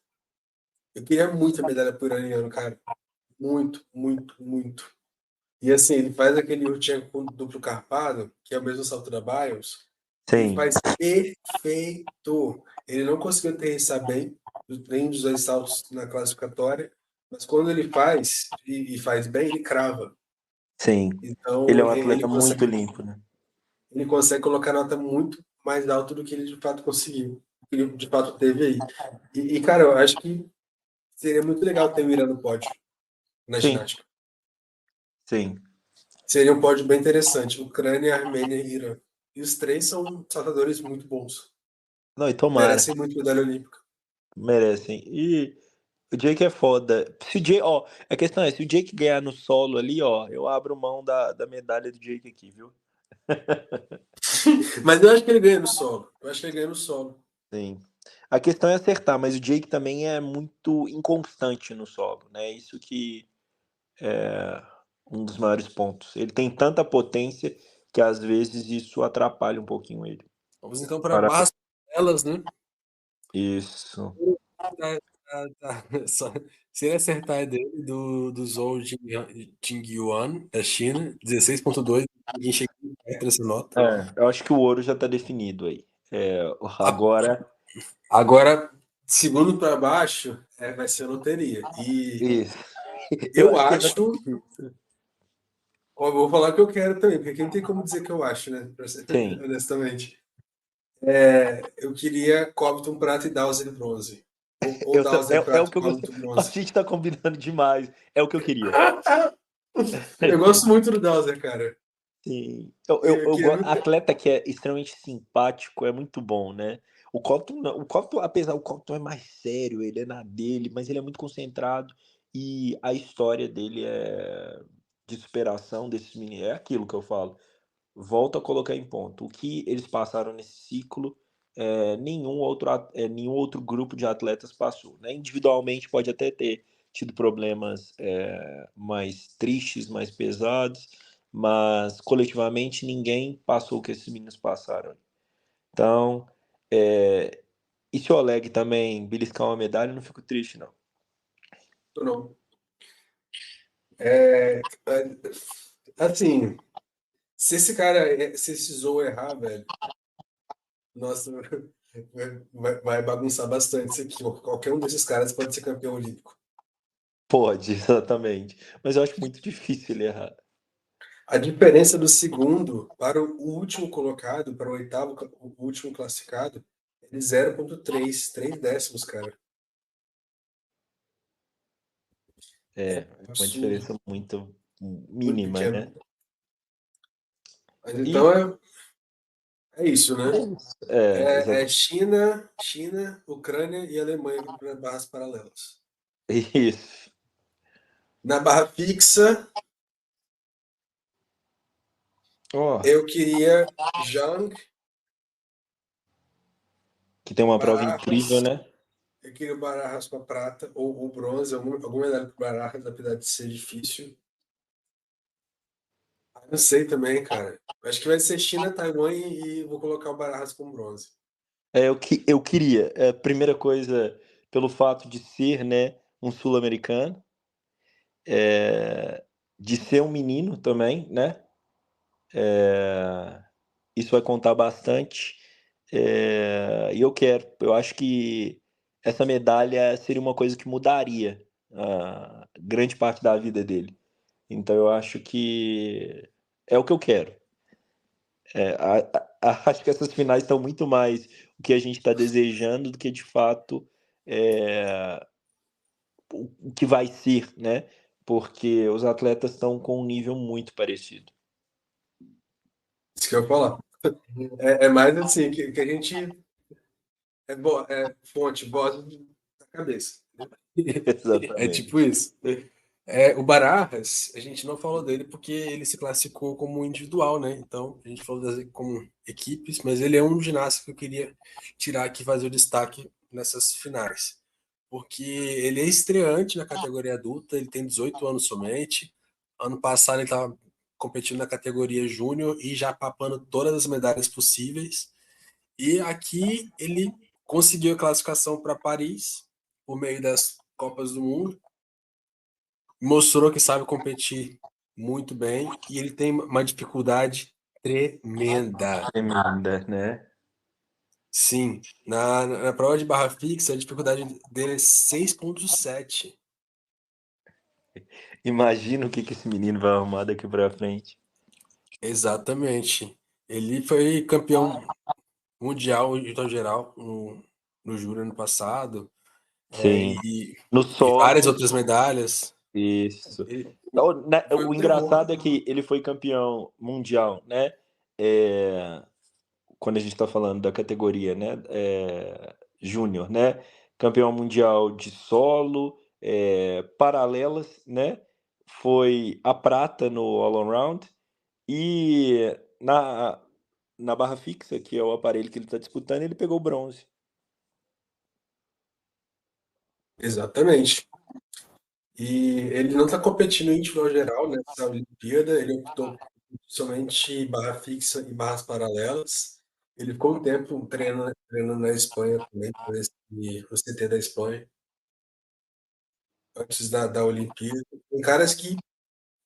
Eu queria muito a medalha pro iraniano, cara. Muito, muito, muito. E assim, ele faz aquele Yurchenko com duplo carpado, que é o mesmo salto da Biles. Ele
Sim,
faz perfeito. Ele não conseguiu aterrissar bem, nem dos dois saltos na classificatória, mas quando ele faz, e faz bem, ele crava.
sim. Ele é
Então,
um atleta muito limpo, né?
ele consegue colocar nota muito mais alta do que ele de fato conseguiu, que ele de fato teve aí. Cara, eu acho que seria muito legal ter o Irã no pódio na
Sim,
ginástica.
sim.
Seria um pódio bem interessante. Ucrânia, Armênia e Irã. E os três são saltadores muito bons.
Não, e tomara.
Merecem muito medalha olímpica.
Merecem. E o Jake é foda. Se o Jake, ó, a questão é, se o Jake ganhar no solo ali, ó, eu abro mão da medalha do Jake aqui, viu?
Mas eu acho que ele ganha no solo. Eu acho que ele ganha no solo.
Sim. A questão é acertar, mas o Jake também é muito inconstante no solo, né? Isso que é um dos maiores pontos. Ele tem tanta potência que às vezes isso atrapalha um pouquinho ele.
Vamos então para
Para...
barras paralelas, né?
Isso.
Só- se ele acertar é dele, do Zhou Jingyuan, da China, 16,2. Ninguém chega perto dessa nota.
Eu acho que o ouro já tá definido aí.
A-
Agora,
Agora, segundo para baixo, vai ser loteria. E
isso. Eu
eu
acho que é
acho. Ó, eu vou falar o que eu quero também, porque aqui não tem como dizer que eu acho, né?
sim.
Honestamente. Eu queria Cobton prata e Dowser bronze. Ou Dowser
É o
prata e
que eu gostei.
Cobton
A
bronze.
gente tá combinando demais. É o que eu queria.
Eu gosto muito do Dowser, cara.
Sim.
Eu queria muito.
Atleta que é extremamente simpático é muito bom, né? O Cotton, não, o Cotton, apesar o Cotton é mais sério, ele é na dele, mas ele é muito concentrado e a história dele é de superação desses meninos. É aquilo que eu falo. Volto a colocar em ponto. O que eles passaram nesse ciclo nenhum outro grupo de atletas passou, né? Individualmente pode até ter tido problemas mais tristes, mais pesados, mas coletivamente ninguém passou o que esses meninos passaram. Então, e se o Oleg também beliscar uma medalha, eu não fico triste, não.
Não. Assim, se esse Zou errar, velho, nossa, vai bagunçar bastante isso aqui. Qualquer um desses caras pode ser campeão olímpico.
Pode, exatamente. Mas eu acho muito difícil ele errar.
A diferença do segundo para o último colocado, para o oitavo, o último classificado, é de 0,3, 3 décimos, cara.
É uma
Absurdo,
diferença muito
muito
mínima,
pequeno.
né?
Mas
E
então é isso, né? É
exatamente.
China, Ucrânia e Alemanha para barras paralelas.
Isso.
Na barra fixa,
Ó,
eu queria Zhang,
que tem uma prova incrível,
Barajas.
né?
Eu queria o Barajas para prata, ou o bronze, alguma medalha para o Barajas, apesar de ser difícil. Não sei também, cara. Acho que vai ser China, Taiwan e vou colocar o Barajas como bronze.
Eu queria, primeira coisa, pelo fato de ser, né, um sul-americano, de ser um menino também, né? Isso vai contar bastante. E eu acho que essa medalha seria uma coisa que mudaria grande parte da vida dele. Então eu acho que é o que eu quero. Acho que essas finais estão muito mais o que a gente está desejando do que de fato é, o que vai ser, né? Porque os atletas estão com um nível muito parecido.
Isso que eu ia falar. É mais assim, que a gente fonte, voz da cabeça. É
Exatamente.
tipo isso. O Barajas, a gente não falou dele porque ele se classificou como individual, né? Então, a gente falou como equipes, mas ele é um ginasta que eu queria tirar aqui e fazer o destaque nessas finais. Porque ele é estreante na categoria adulta, ele tem 18 anos somente. Ano passado ele estava competindo na categoria júnior e já papando todas as medalhas possíveis. E aqui ele conseguiu a classificação para Paris por meio das Copas do Mundo, mostrou que sabe competir muito bem e ele tem uma dificuldade tremenda.
Tremenda, né?
Sim, na prova de barra fixa, a dificuldade dele é 6,7.
Imagina o que esse menino vai arrumar daqui pra frente.
Exatamente. Ele foi campeão mundial em tom geral no Júnior ano passado,
Sim. No
e várias
solo,
outras medalhas.
isso.
Ele foi
O
um terror.
engraçado é que ele foi campeão mundial, né? Quando a gente está falando da categoria, né? Júnior, né? Campeão mundial de solo, paralelas, né? Foi a prata no all-around e na barra fixa, que é o aparelho que ele está disputando, ele pegou bronze.
Exatamente. E ele não está competindo em individual geral nessa Olimpíada, ele optou somente barra fixa e barras paralelas. Ele ficou um tempo treinando na Espanha também, no CT da Espanha, antes da Olimpíada. Tem caras que,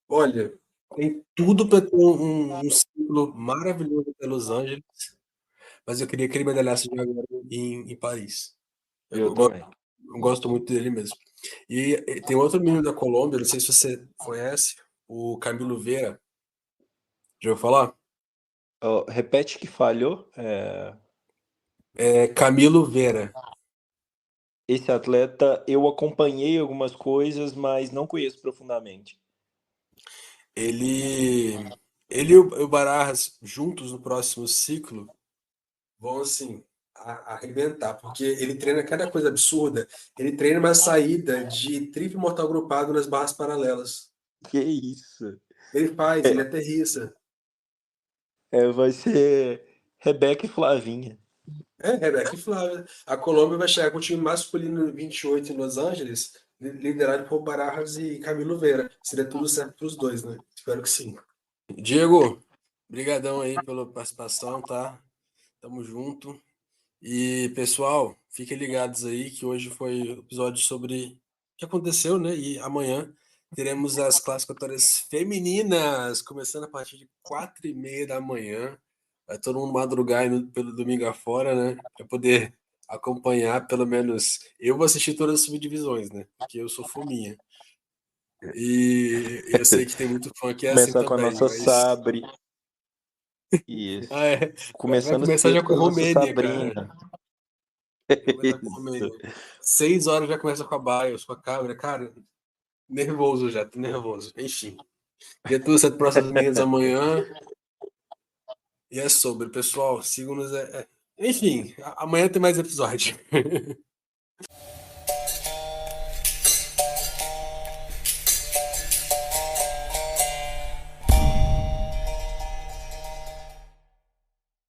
olha, tem tudo para ter um ciclo maravilhoso até Los Angeles, mas eu queria que ele medalhasse de agora em Paris.
Eu
Eu
também.
gosto muito dele mesmo. E tem outro menino da Colômbia, não sei se você conhece, o Camilo Vera. Já ouviu falar?
Ó, repete que falhou.
Camilo Vera.
Esse atleta, eu acompanhei algumas coisas, mas não conheço profundamente.
Ele e o Barajas juntos no próximo ciclo vão assim arrebentar, porque ele treina cada coisa absurda. Ele treina uma saída de triplo mortal grupado nas barras paralelas.
Que isso?
Ele aterrissa.
Vai ser Rebeca e Flavinha.
Rebeca e Flávia. A Colômbia vai chegar com o time masculino 28 em Los Angeles, liderado por Barajas e Camilo Vera. Seria tudo certo para os dois, né? Espero que sim. Diego, brigadão aí pela participação, tá? Tamo junto. E, pessoal, fiquem ligados aí que hoje foi o episódio sobre o que aconteceu, né? E amanhã teremos as classificatórias femininas, começando a partir de 4h30 da manhã. Vai todo mundo madrugar pelo domingo afora, né? Para poder acompanhar, pelo menos. Eu vou assistir todas as subdivisões, né? Porque eu sou fominha. E eu sei que tem muito fã que é assim
Começar com a
também,
nossa
mas.
Sabre. Isso.
Ah, é. Vai
Começando
começar já
cedo
com
com a nossa
Romênia, cara.
Sabrina.
Vai começar com
Isso.
Romênia. 6 horas já começa com a Bios, com a câmera. Cara, nervoso já, tô nervoso. Enfim. E é tudo certo para essas meninas amanhã. E é sobre, pessoal. Sigam-nos. Enfim, amanhã tem mais episódio.